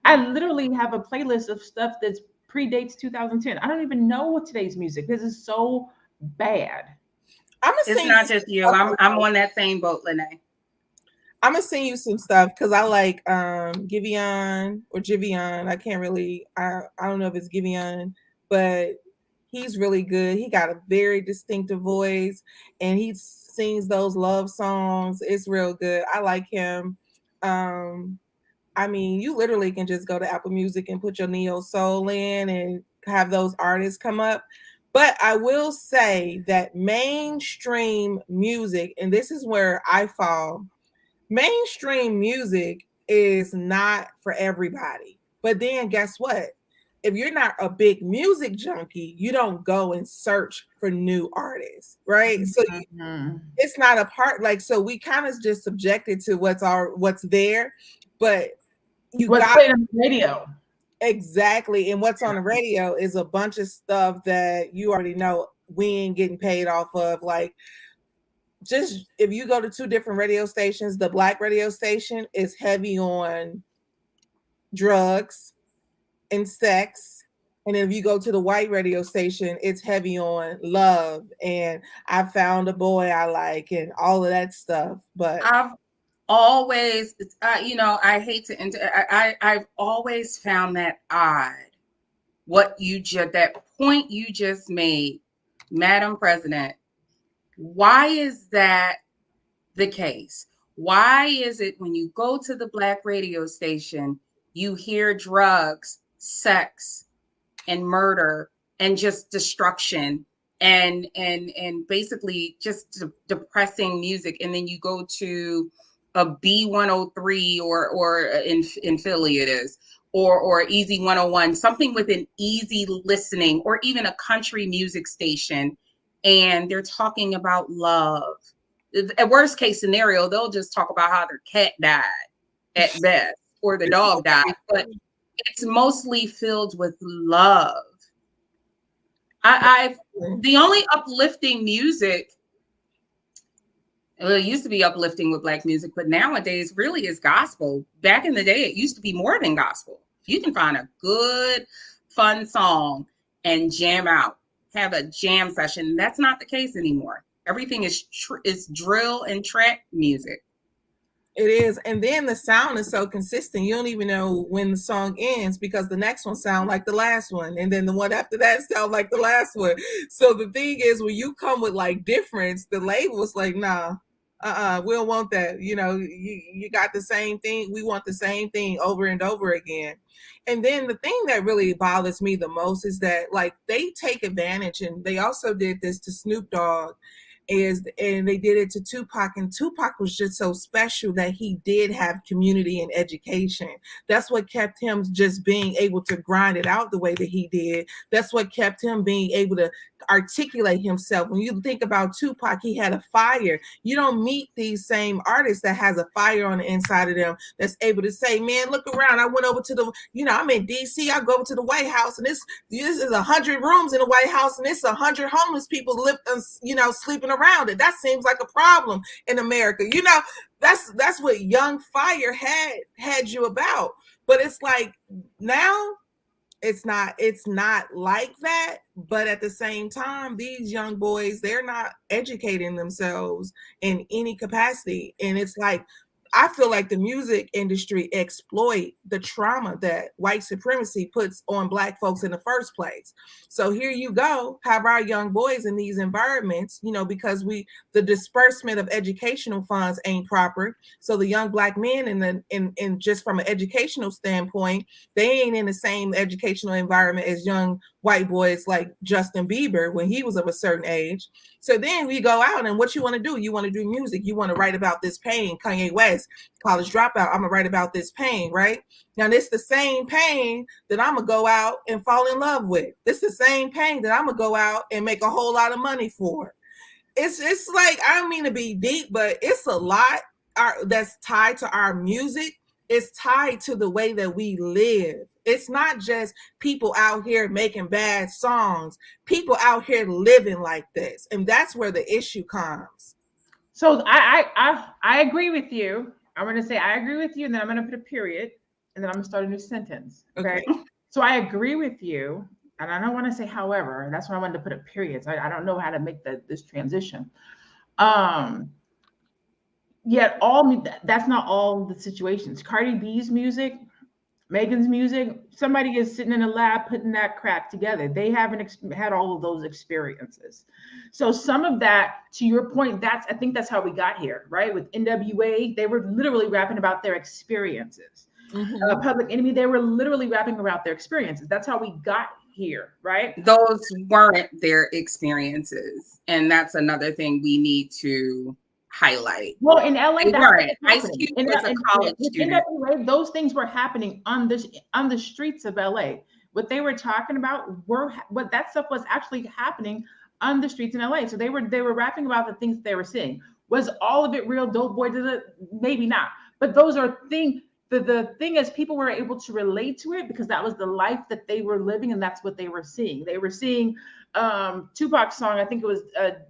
I literally have a playlist of stuff that predates 2010. I don't even know today's music. This is so bad. It's not just you. I'm on that same boat, Lene. I'm gonna send you some stuff because I like Giveon or Giveon. I can't really. I don't know if it's Giveon, but he's really good. He got a very distinctive voice, and he sings those love songs. It's real good. I like him. I mean, you literally can just go to Apple Music and put your neo soul in and have those artists come up. But I will say that mainstream music, and this is where I fall. Mainstream music is not for everybody. But then guess what? If you're not a big music junkie, you don't go and search for new artists, right? So it's not a part, like, so we kind of just subjected to what's there, but what's playing on the radio. Exactly. And what's on the radio is a bunch of stuff that you already know we ain't getting paid off of. Like, just if you go to two different radio stations, the Black radio station is heavy on drugs and sex, And if you go to the white radio station, it's heavy on love and I found a boy I like and all of that stuff. But I've always, I hate to I've always found that odd. That point you just made, Madam President, why is that the case? Why is it when you go to the Black radio station, you hear drugs, sex, and murder and just destruction and basically just depressing music, and then you go to a B103 or in Philly it is, or Easy 101, something with an easy listening, or even a country music station, and they're talking about love. At worst case scenario, they'll just talk about how their cat died at best, or the dog died, but it's mostly filled with love. The only uplifting music, well, it used to be uplifting with Black music, but nowadays really is gospel. Back in the day, it used to be more than gospel. You can find a good, fun song and jam out, have a jam session. That's not the case anymore. Everything is drill and trap music. It is. And then the sound is so consistent. You don't even know when the song ends because the next one sounds like the last one. And then the one after that sounds like the last one. So the thing is, when you come with like difference, the label is like, nah, we don't want that. You got the same thing. We want the same thing over and over again. And then the thing that really bothers me the most is that like they take advantage, and they also did this to Snoop Dogg, and they did it to Tupac, and Tupac was just so special that he did have community and education. That's what kept him just being able to grind it out the way that he did. That's what kept him being able to articulate himself. When you think about Tupac, he had a fire. You don't meet these same artists that has a fire on the inside of them that's able to say, man, look around. I went over to I'm in DC. I go over to the White House, and this is 100 rooms in the White House, and it's 100 homeless people sleeping around it. That seems like a problem in America. That's what Young Fire had you about. But it's like now it's not like that. But at the same time, these young boys, they're not educating themselves in any capacity. And it's like, I feel like the music industry exploit the trauma that white supremacy puts on Black folks in the first place. So here you go, have our young boys in these environments, because the disbursement of educational funds ain't proper. So the young Black men in just from an educational standpoint, they ain't in the same educational environment as young white boys like Justin Bieber when he was of a certain age. So then we go out, and what you want to do? You want to do music. You want to write about this pain. Kanye West, college dropout. I'm going to write about this pain, right? Now, this the same pain that I'm going to go out and fall in love with. This the same pain that I'm going to go out and make a whole lot of money for. It's like, I don't mean to be deep, but it's a lot that's tied to our music. It's tied to the way that we live. It's not just people out here making bad songs. People out here living like this. And that's where the issue comes. So I agree with you. I'm going to say I agree with you, and then I'm going to put a period, and then I'm going to start a new sentence. Okay. So I agree with you, and I don't want to say however. That's why I wanted to put a period. So I don't know how to make this transition. Yet that's not all the situations. Cardi B's music, Megan's music, somebody is sitting in a lab putting that crap together. They haven't had all of those experiences. So some of that, to your point, I think that's how we got here, right? With NWA, they were literally rapping about their experiences. Mm-hmm. Public Enemy, they were literally rapping about their experiences. That's how we got here, right? Those weren't their experiences. And that's another thing we need to highlight. Well, in LA, Ice Cube was a college student. NWA, those things were happening on the streets of LA. What they were talking about what that stuff was actually happening on the streets in LA. So they were rapping about the things they were seeing. Was all of it real? Dope Boy did it? Maybe not. But those are things. The thing is, people were able to relate to it because that was the life that they were living, and that's what they were seeing. They were seeing Tupac's song. I think it was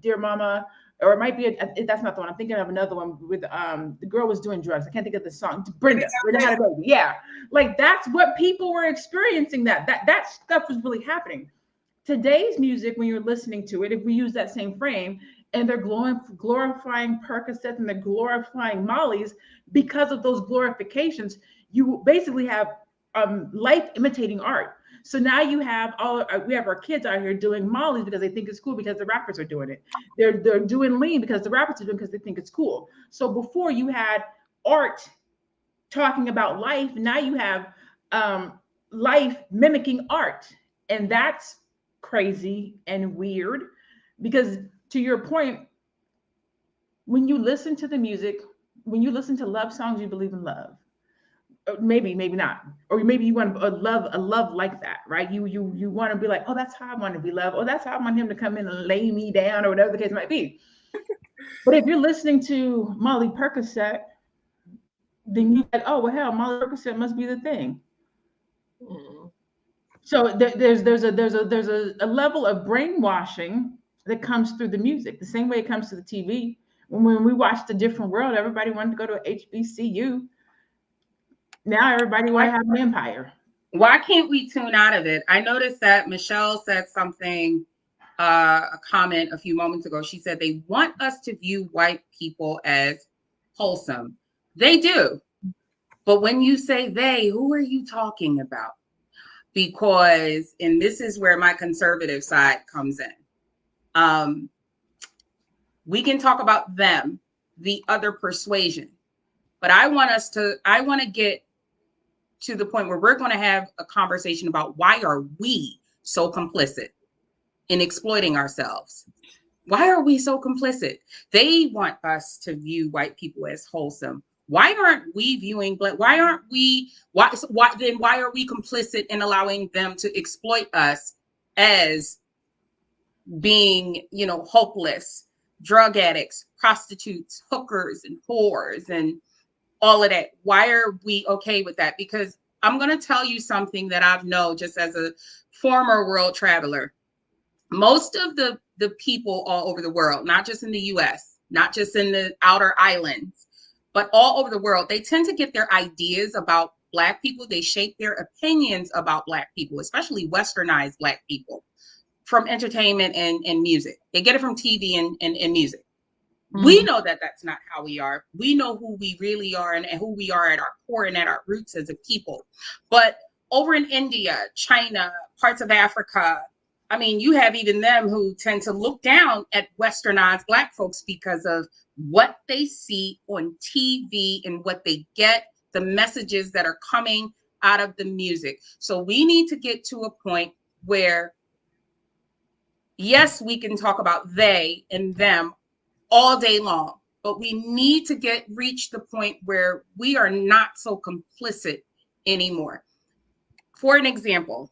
"Dear Mama." or it might be that's not the one. I'm thinking of another one with the girl was doing drugs. I can't think of the song. Brenda had a baby. Yeah, like that's what people were experiencing. That stuff was really happening. Today's music, when you're listening to it, if we use that same frame, and they're glorifying Percocets and they're glorifying Molly's because of those glorifications, you basically have life imitating art. So now you have we have our kids out here doing Molly's because they think it's cool because the rappers are doing it. They're doing lean because the rappers are doing it because they think it's cool. So before you had art talking about life, now you have life mimicking art, and that's crazy and weird because, to your point, when you listen to the music, when you listen to love songs, you believe in love. Maybe not, or maybe you want a love like that, right? You want to be like, oh, that's how I want to be loved, or that's how I want him to come in and lay me down, or whatever the case might be. But if you're listening to Molly Percocet, then you like, oh well, hell, Molly Percocet must be the thing. So there's a level of brainwashing that comes through the music, the same way it comes to the TV. When we watched A Different World, everybody wanted to go to HBCU. Now everybody want to have an empire. Why can't we tune out of it? I noticed that Michelle said something, a comment a few moments ago. She said they want us to view white people as wholesome. They do. But when you say they, who are you talking about? Because, and this is where my conservative side comes in. We can talk about them, the other persuasion, but I want to get to the point where we're going to have a conversation about why are we so complicit in exploiting ourselves? Why are we so complicit? They want us to view white people as wholesome. Why aren't we viewing black? Why are we complicit in allowing them to exploit us as being, hopeless, drug addicts, prostitutes, hookers, and whores, and all of that? Why are we okay with that? Because I'm going to tell you something that I've known just as a former world traveler. Most of the people all over the world, not just in the US, not just in the outer islands, but all over the world, they tend to get their ideas about Black people. They shape their opinions about Black people, especially westernized Black people, from entertainment and music. They get it from TV and music. Mm-hmm. We know that that's not how we are. We know who we really are and who we are at our core and at our roots as a people. But over in India, China, parts of Africa, I mean, you have even them who tend to look down at westernized Black folks because of what they see on TV and what they get, the messages that are coming out of the music. So we need to get to a point where, yes, we can talk about they and them all day long, but we need to reach the point where we are not so complicit anymore. For an example,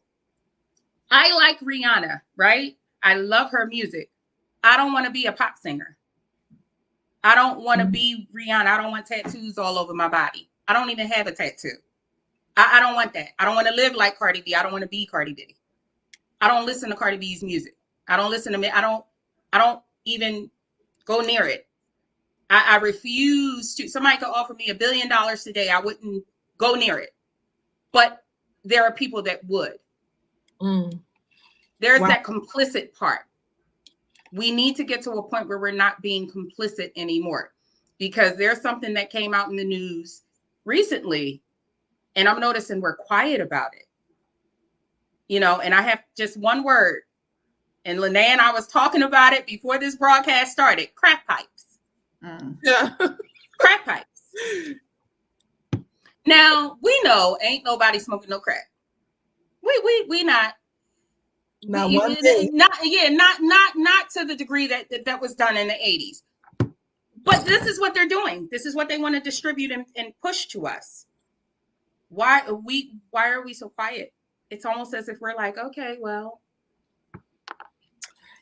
I like Rihanna, right? I love her music. I don't want to be a pop singer. I don't want to be Rihanna. I don't want tattoos all over my body. I don't even have a tattoo. I don't want that. I don't want to live like Cardi B. I don't want to be Cardi B. I don't listen to Cardi B's music. I don't listen to me. I don't even go near it. I refuse to. Somebody could offer me $1 billion today. I wouldn't go near it. But there are people that would. There's that complicit part. We need to get to a point where we're not being complicit anymore, because there's something that came out in the news recently, and I'm noticing we're quiet about it. And I have just one word. And Lene and I was talking about it before this broadcast started: crack pipes. Yeah. Crack pipes. Now, we know ain't nobody smoking no crack. We not. Not we, one thing. Not to the degree that was done in the 80s. But this is what they're doing. This is what they want to distribute and push to us. Why are we so quiet? It's almost as if we're like, okay, well.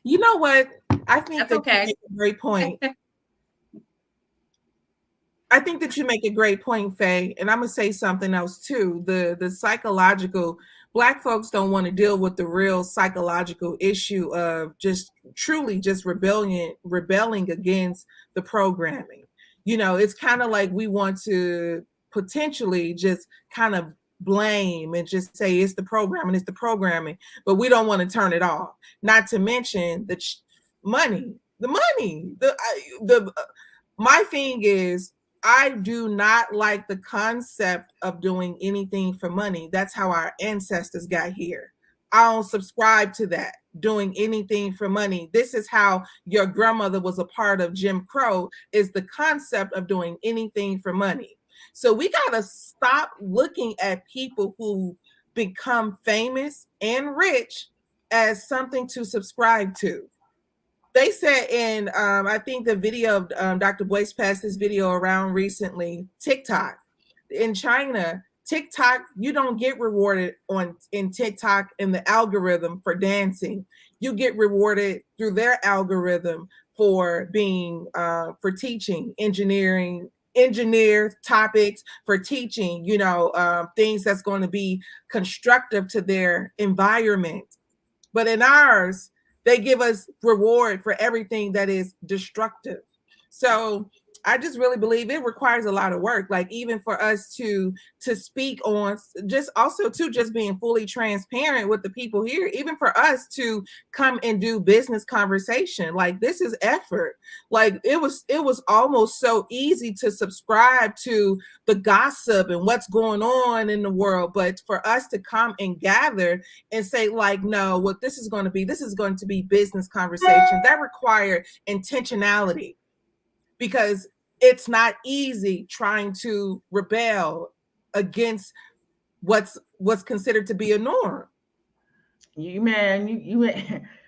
You know what? I think that okay. You make a great point. I think that you make a great point, Faye. And I'm going to say something else too. The psychological, Black folks don't want to deal with the real psychological issue of just truly just rebelling against the programming. You know, it's kind of like we want to potentially just kind of blame and just say it's the programming, but we don't want to turn it off. Not to mention the money, the my thing is, I do not like the concept of doing anything for money. That's how our ancestors got here. I don't subscribe to that, doing anything for money. This is how your grandmother was a part of Jim Crow, is the concept of doing anything for money. So we got to stop looking at people who become famous and rich as something to subscribe to. They said in, I think the video of Dr. Boyce passed this video around recently, TikTok. In China, TikTok, you don't get rewarded in TikTok in the algorithm for dancing. You get rewarded through their algorithm for being, for teaching, engineer topics, for teaching, you know, things that's going to be constructive to their environment. But in ours, they give us reward for everything that is destructive. So I just really believe it requires a lot of work, like even for us to speak on, just also to just being fully transparent with the people here, even for us to come and do business conversation. Like, this is effort. Like, it was almost so easy to subscribe to the gossip and what's going on in the world, but for us to come and gather and say, like, no, what this is going to be business conversation, that required intentionality, because it's not easy trying to rebel against what's considered to be a norm. You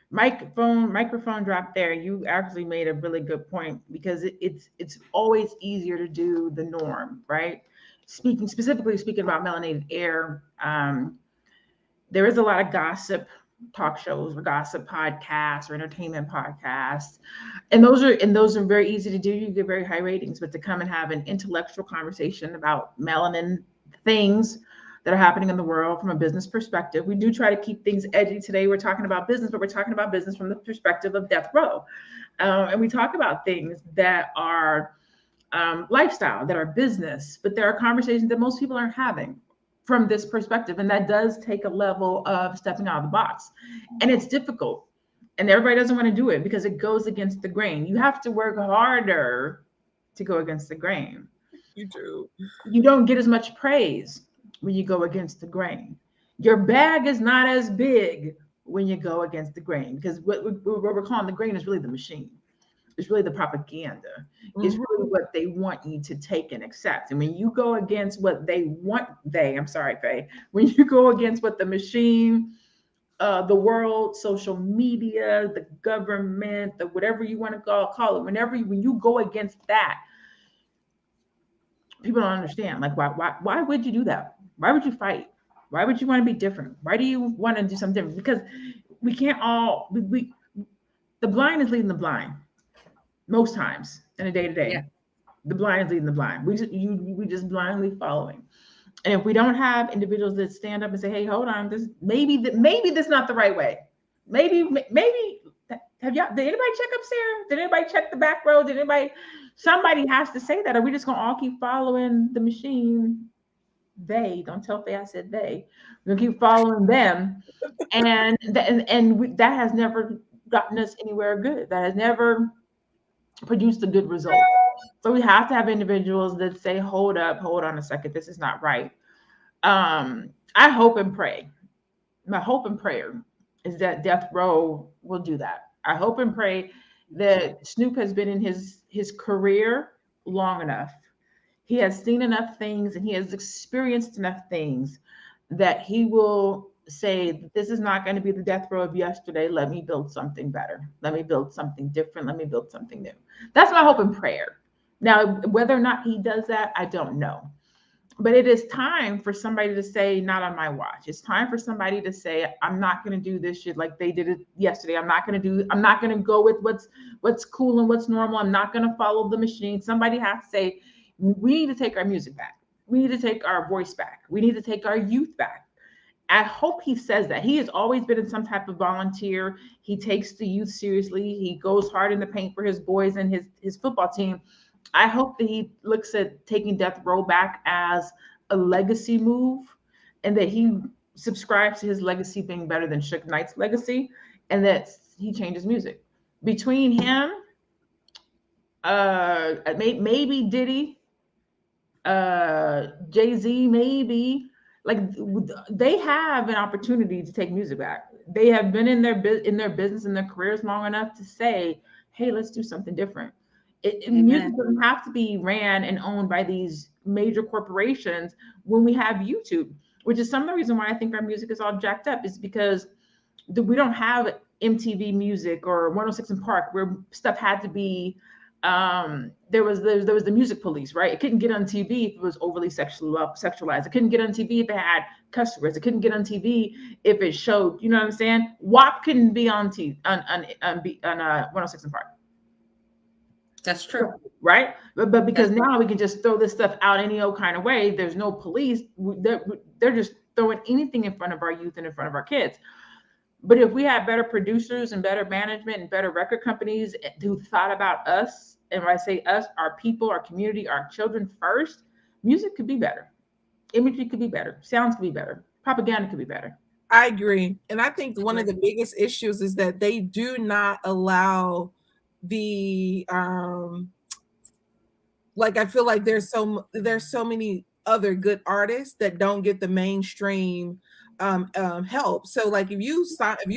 microphone drop there. You actually made a really good point, because it's always easier to do the norm, right? Speaking about melanated air, there is a lot of gossip talk shows or gossip podcasts or entertainment podcasts, and those are very easy to do. You get very high ratings, but to come and have an intellectual conversation about melanin things that are happening in the world from a business perspective, we do try to keep things edgy. Today we're talking about business, but we're talking about business from the perspective of death row, and we talk about things that are lifestyle, that are business, but there are conversations that most people aren't having from this perspective. And that does take a level of stepping out of the box. And it's difficult. And everybody doesn't want to do it because it goes against the grain. You have to work harder to go against the grain. You do. You don't get as much praise when you go against the grain. Your bag is not as big when you go against the grain, because what we're calling the grain is really the machine. It's really the propaganda. Mm-hmm. It's really what they want you to take and accept. And when you go against what I'm sorry, Faye, when you go against what the machine, the world, social media, the government, the whatever you want to call it, when you go against that, people don't understand. Like, why would you do that? Why would you fight? Why would you want to be different? Why do you want to do something different? Because we can't all, the blind is leading the blind. Most times in a day-to-day, the blind is leading the blind. We just blindly following. And if we don't have individuals that stand up and say, "Hey, hold on, maybe this not the right way. Maybe did anybody check upstairs? Did anybody check the back row? Somebody has to say that, or we just gonna all keep following the machine. They don't tell Faye I said they. We're gonna keep following them, and that has never gotten us anywhere good. That has never produced a good result. So we have to have individuals that say, hold on a second, this is not right. I hope and pray. My hope and prayer is that death row will do that. I hope and pray that Snoop has been in his career long enough. He has seen enough things and he has experienced enough things that he will say, this is not going to be the death row of yesterday. Let me build something better. Let me build something different. Let me build something new. That's my hope and prayer. Now, whether or not he does that, I don't know. But it is time for somebody to say, not on my watch. It's time for somebody to say, I'm not going to do this shit like they did it yesterday. I'm not going to go with what's cool and what's normal. I'm not going to follow the machine. Somebody has to say, we need to take our music back. We need to take our voice back. We need to take our youth back. I hope he says that. He has always been in some type of volunteer. He takes the youth seriously. He goes hard in the paint for his boys and his football team. I hope that he looks at taking Death Row back as a legacy move, and that he subscribes to his legacy being better than Suge Knight's legacy, and that he changes music. Between him, maybe Diddy, Jay-Z, maybe, like, they have an opportunity to take music back. They have been in their business and their careers long enough to say, hey, let's do something different. Music doesn't have to be ran and owned by these major corporations when we have YouTube, which is some of the reason why I think our music is all jacked up, is because we don't have MTV Music or 106 in Park, where stuff had to be there was the music police, right? It couldn't get on TV if it was overly sexualized. It couldn't get on TV if it had cuss words. It couldn't get on TV if it showed, you know what I'm saying? WAP couldn't be on TV on 106 in Park. That's true, right? But because now we can just throw this stuff out any old kind of way. There's no police. They're just throwing anything in front of our youth and in front of our kids. But if we had better producers and better management and better record companies who thought about us, and when I say us, our people, our community, our children first, music could be better. Imagery could be better. Sounds could be better. Propaganda could be better. I agree. And I think one of the biggest issues is that they do not allow the like, I feel like there's so many other good artists that don't get the mainstream help. So like, if you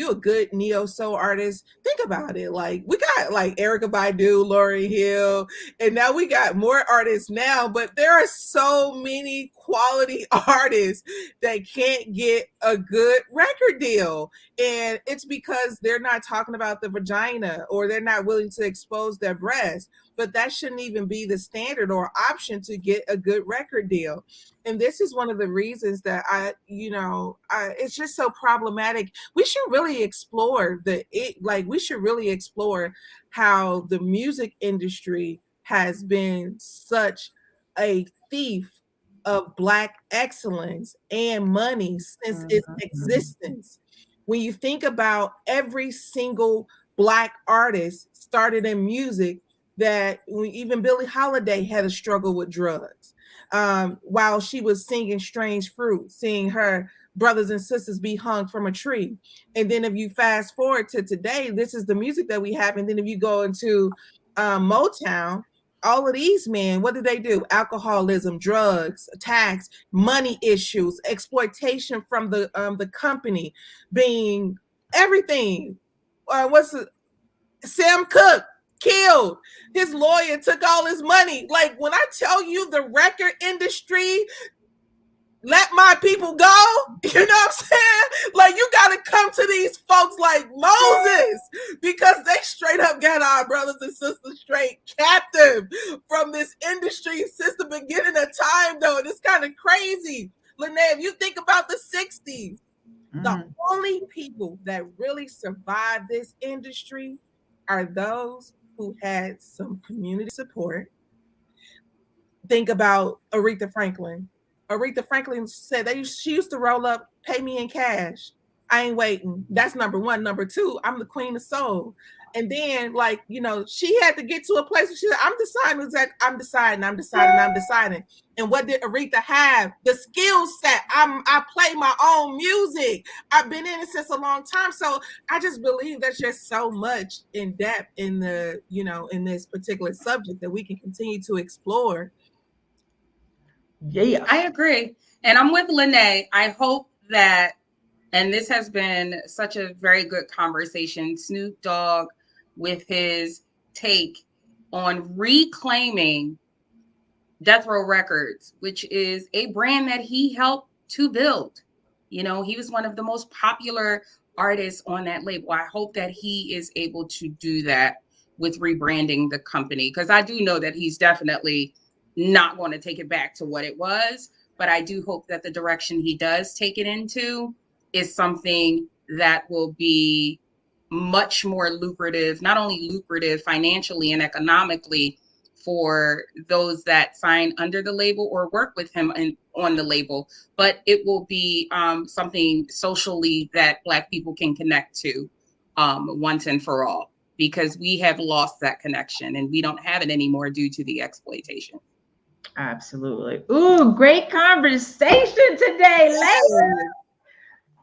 a good neo soul artist, think about it. Like, we got like Erykah Badu, Lauryn Hill, and now we got more artists now, but there are so many quality artists that can't get a good record deal. And it's because they're not talking about the vagina, or they're not willing to expose their breasts. But that shouldn't even be the standard or option to get a good record deal. And this is one of the reasons that it's just so problematic. We should really explore we should really explore how the music industry has been such a thief of Black excellence and money since its existence. When you think about every single Black artist started in music, that even Billie Holiday had a struggle with drugs while she was singing Strange Fruit, seeing her brothers and sisters be hung from a tree. And then if you fast forward to today, this is the music that we have. And then if you go into Motown, all of these men, what do? Alcoholism, drugs, attacks, money issues, exploitation from the company, being everything. Sam Cooke killed. His lawyer took all his money. Like, when I tell you, the record industry let my people go, you know what I'm saying? Like, you got to come to these folks like Moses, because they straight up got our brothers and sisters straight captive from this industry since the beginning of time, though. And it's kind of crazy. Lene, if you think about the 60s, the only people that really survived this industry are those who had some community support. Think about Aretha Franklin. Aretha Franklin said she used to roll up, pay me in cash. I ain't waiting. That's number one. Number two, I'm the queen of soul. And then, like, she had to get to a place where she said, I'm deciding. And what did Aretha have? The skill set. I play my own music. I've been in it since a long time. So I just believe there's just so much in depth in in this particular subject that we can continue to explore. Yeah, I agree. And I'm with Lene. I hope that, and this has been such a very good conversation, Snoop Dogg with his take on reclaiming Death Row Records, which is a brand that he helped to build. He was one of the most popular artists on that label. I hope that he is able to do that with rebranding the company, because I do know that he's definitely not going to take it back to what it was. But I do hope that the direction he does take it into is something that will be much more lucrative, not only lucrative financially and economically for those that sign under the label or work with him on the label, but it will be something socially that Black people can connect to once and for all, because we have lost that connection and we don't have it anymore due to the exploitation. Absolutely. Ooh, great conversation today, ladies.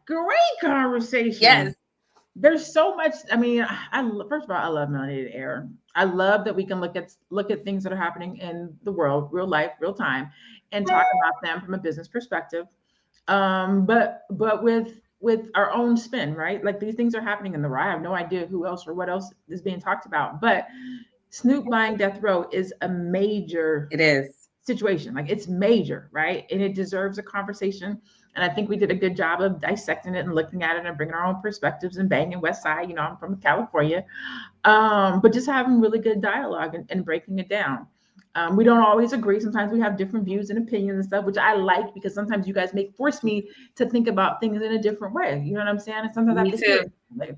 Great conversation. Yes. There's so much. I mean, first of all, I love melanated air. I love that we can look at things that are happening in the world, real life, real time, and talk about them from a business perspective. But with our own spin, right? Like these things are happening in the world. I have no idea who else or what else is being talked about. But Snoop buying Death Row is a major. It is. Situation. Like it's major, right? And it deserves a conversation. And I think we did a good job of dissecting it and looking at it and bringing our own perspectives and banging West Side. You know, I'm from California. But just having really good dialogue and breaking it down. We don't always agree. Sometimes we have different views and opinions and stuff, which I like because sometimes you guys force me to think about things in a different way. You know what I'm saying? And sometimes I have to hear it.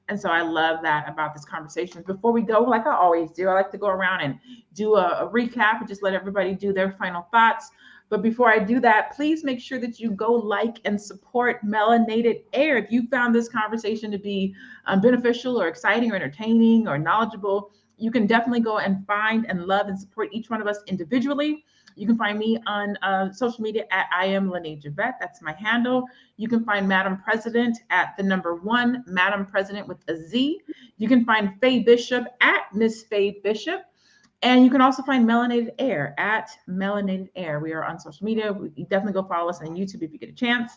And so I love that about this conversation. Before we go, like I always do, I like to go around and do a recap and just let everybody do their final thoughts. But before I do that, please make sure that you go like and support Melanated Air. If you found this conversation to be beneficial or exciting or entertaining or knowledgeable, you can definitely go and find and love and support each one of us individually. You can find me on social media at I am Lene Javette. That's my handle. You can find Madam President at the #1, Madam President with a Z. You can find Faye Bishop at Miss Faye Bishop. And you can also find Melanated Air at Melanated Air. We are on social media. You definitely go follow us on YouTube if you get a chance.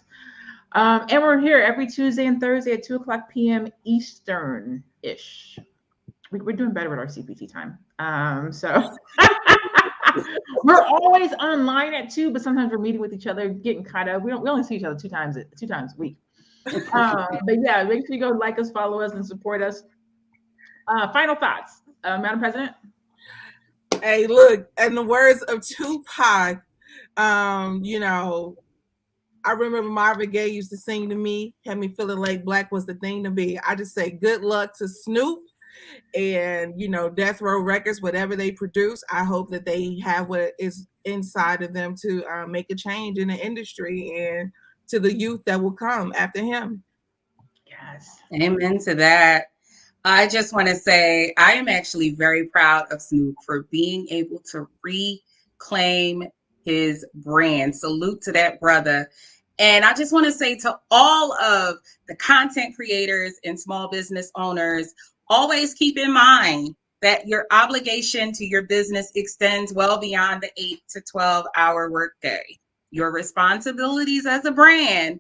And we're here every Tuesday and Thursday at 2:00 p.m. Eastern-ish. We're doing better with our CPT time. So we're always online at 2, but sometimes we're meeting with each other, getting kind of, we only see each other two times a week. But yeah, make sure you go like us, follow us, and support us. Final thoughts, Madam President. Hey, look, in the words of Tupac, you know, I remember Marvin Gaye used to sing to me, had me feeling like Black was the thing to be. I just say good luck to Snoop and, you know, Death Row Records, whatever they produce. I hope that they have what is inside of them to make a change in the industry and to the youth that will come after him. Yes. Amen to that. I just want to say I am actually very proud of Snoop for being able to reclaim his brand. Salute to that brother. And I just want to say to all of the content creators and small business owners, always keep in mind that your obligation to your business extends well beyond the 8 to 12 hour workday. Your responsibilities as a brand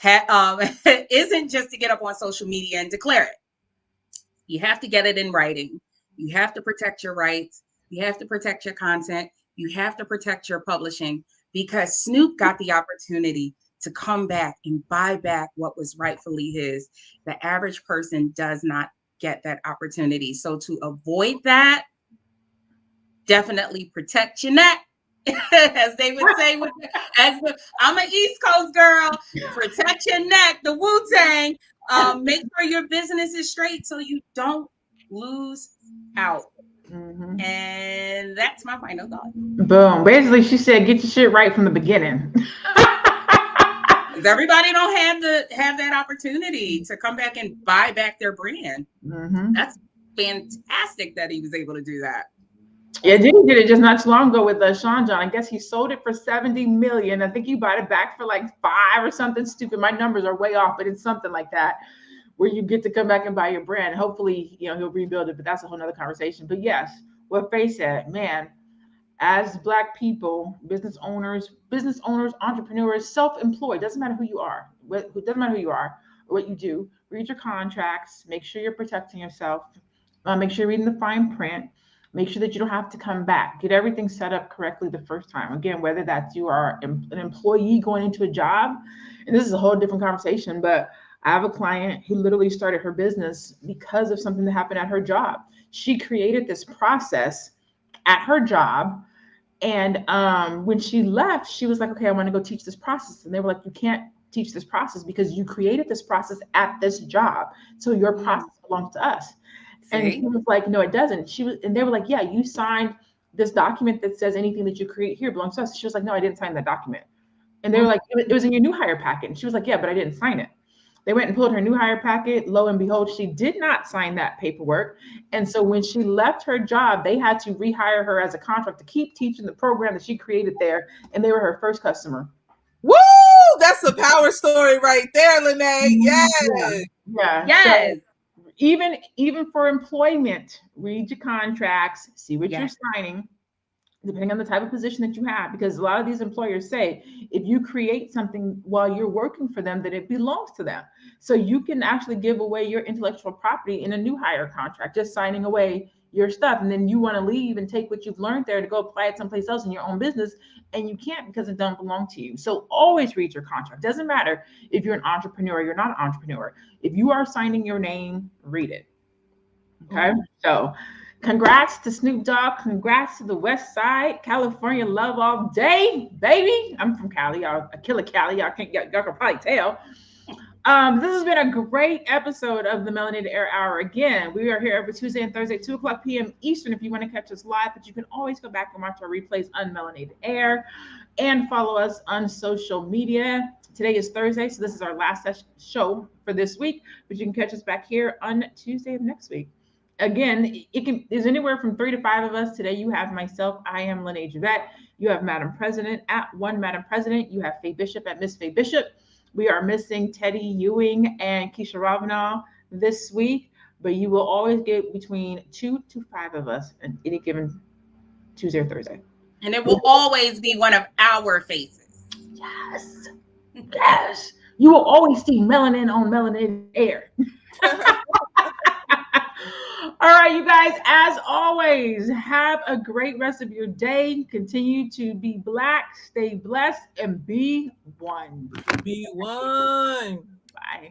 isn't just to get up on social media and declare it. You have to get it in writing. You have to protect your rights. You have to protect your content. You have to protect your publishing, because Snoop got the opportunity to come back and buy back what was rightfully his. The average person does not get that opportunity. So to avoid that, definitely protect your neck. As they would say, I'm an East Coast girl, protect your neck, the Wu-Tang. Make sure your business is straight so you don't lose out. Mm-hmm. And that's my final thought. Boom. Basically, she said, get your shit right from the beginning. Everybody don't have that opportunity to come back and buy back their brand. Mm-hmm. That's fantastic that he was able to do that. Yeah, Diddy did it just not too long ago with Sean John. I guess he sold it for $70 million. I think you bought it back for like $5 or something stupid. My numbers are way off, but it's something like that, where you get to come back and buy your brand. Hopefully, you know, he'll rebuild it, but that's a whole nother conversation. But yes, what Faye said, man, as Black people, business owners, entrepreneurs, self-employed, doesn't matter who you are, doesn't matter who you are or what you do, read your contracts, make sure you're protecting yourself, make sure you're reading the fine print, make sure that you don't have to come back, get everything set up correctly the first time. Again, whether that's you are an employee going into a job, and this is a whole different conversation, but I have a client who literally started her business because of something that happened at her job. She created this process at her job. And when she left, she was like, okay, I want to go teach this process. And they were like, you can't teach this process because you created this process at this job. So your process belongs to us. And she was like, no, it doesn't. And they were like, yeah, you signed this document that says anything that you create here belongs to us. She was like, no, I didn't sign that document. And they were like, it was in your new hire packet. And she was like, yeah, but I didn't sign it. They went and pulled her new hire packet. Lo and behold, she did not sign that paperwork. And so when she left her job, they had to rehire her as a contract to keep teaching the program that she created there. And they were her first customer. Woo! That's a power story right there, Lene. Yes. Yeah. Yes. So even for employment, read your contracts, see what you're signing, depending on the type of position that you have, because a lot of these employers say if you create something while you're working for them, that it belongs to them. So you can actually give away your intellectual property in a new hire contract, just signing away your stuff. And then you want to leave and take what you've learned there to go apply it someplace else in your own business, and you can't because it doesn't belong to you. So always read your contract. Doesn't matter if you're an entrepreneur or you're not an entrepreneur. If you are signing your name, read it. Okay. So congrats to Snoop Dogg. Congrats to the West Side. California love all day, baby. I'm from Cali. I kill a Cali. Y'all can probably tell. This has been a great episode of the Melanated Air Hour. Again, we are here every Tuesday and Thursday, 2:00 p.m. Eastern. If you want to catch us live, but you can always go back and watch our replays on Melanated Air and follow us on social media. Today is Thursday, so this is our last show for this week, but you can catch us back here on Tuesday of next week. Again, there's anywhere from 3 to 5 of us. Today you have myself. I am Lene Javette. You have Madam President at One Madam President. You have Faye Bishop at Miss Faye Bishop. We are missing Teddy Ewing and Keisha Ravenel this week, but you will always get between 2 to 5 of us on any given Tuesday or Thursday. And it will always be one of our faces. Yes. Yes. You will always see melanin on Melanated Air. All right, you guys, as always, have a great rest of your day. Continue to be Black, stay blessed, and be one. Be one. Bye.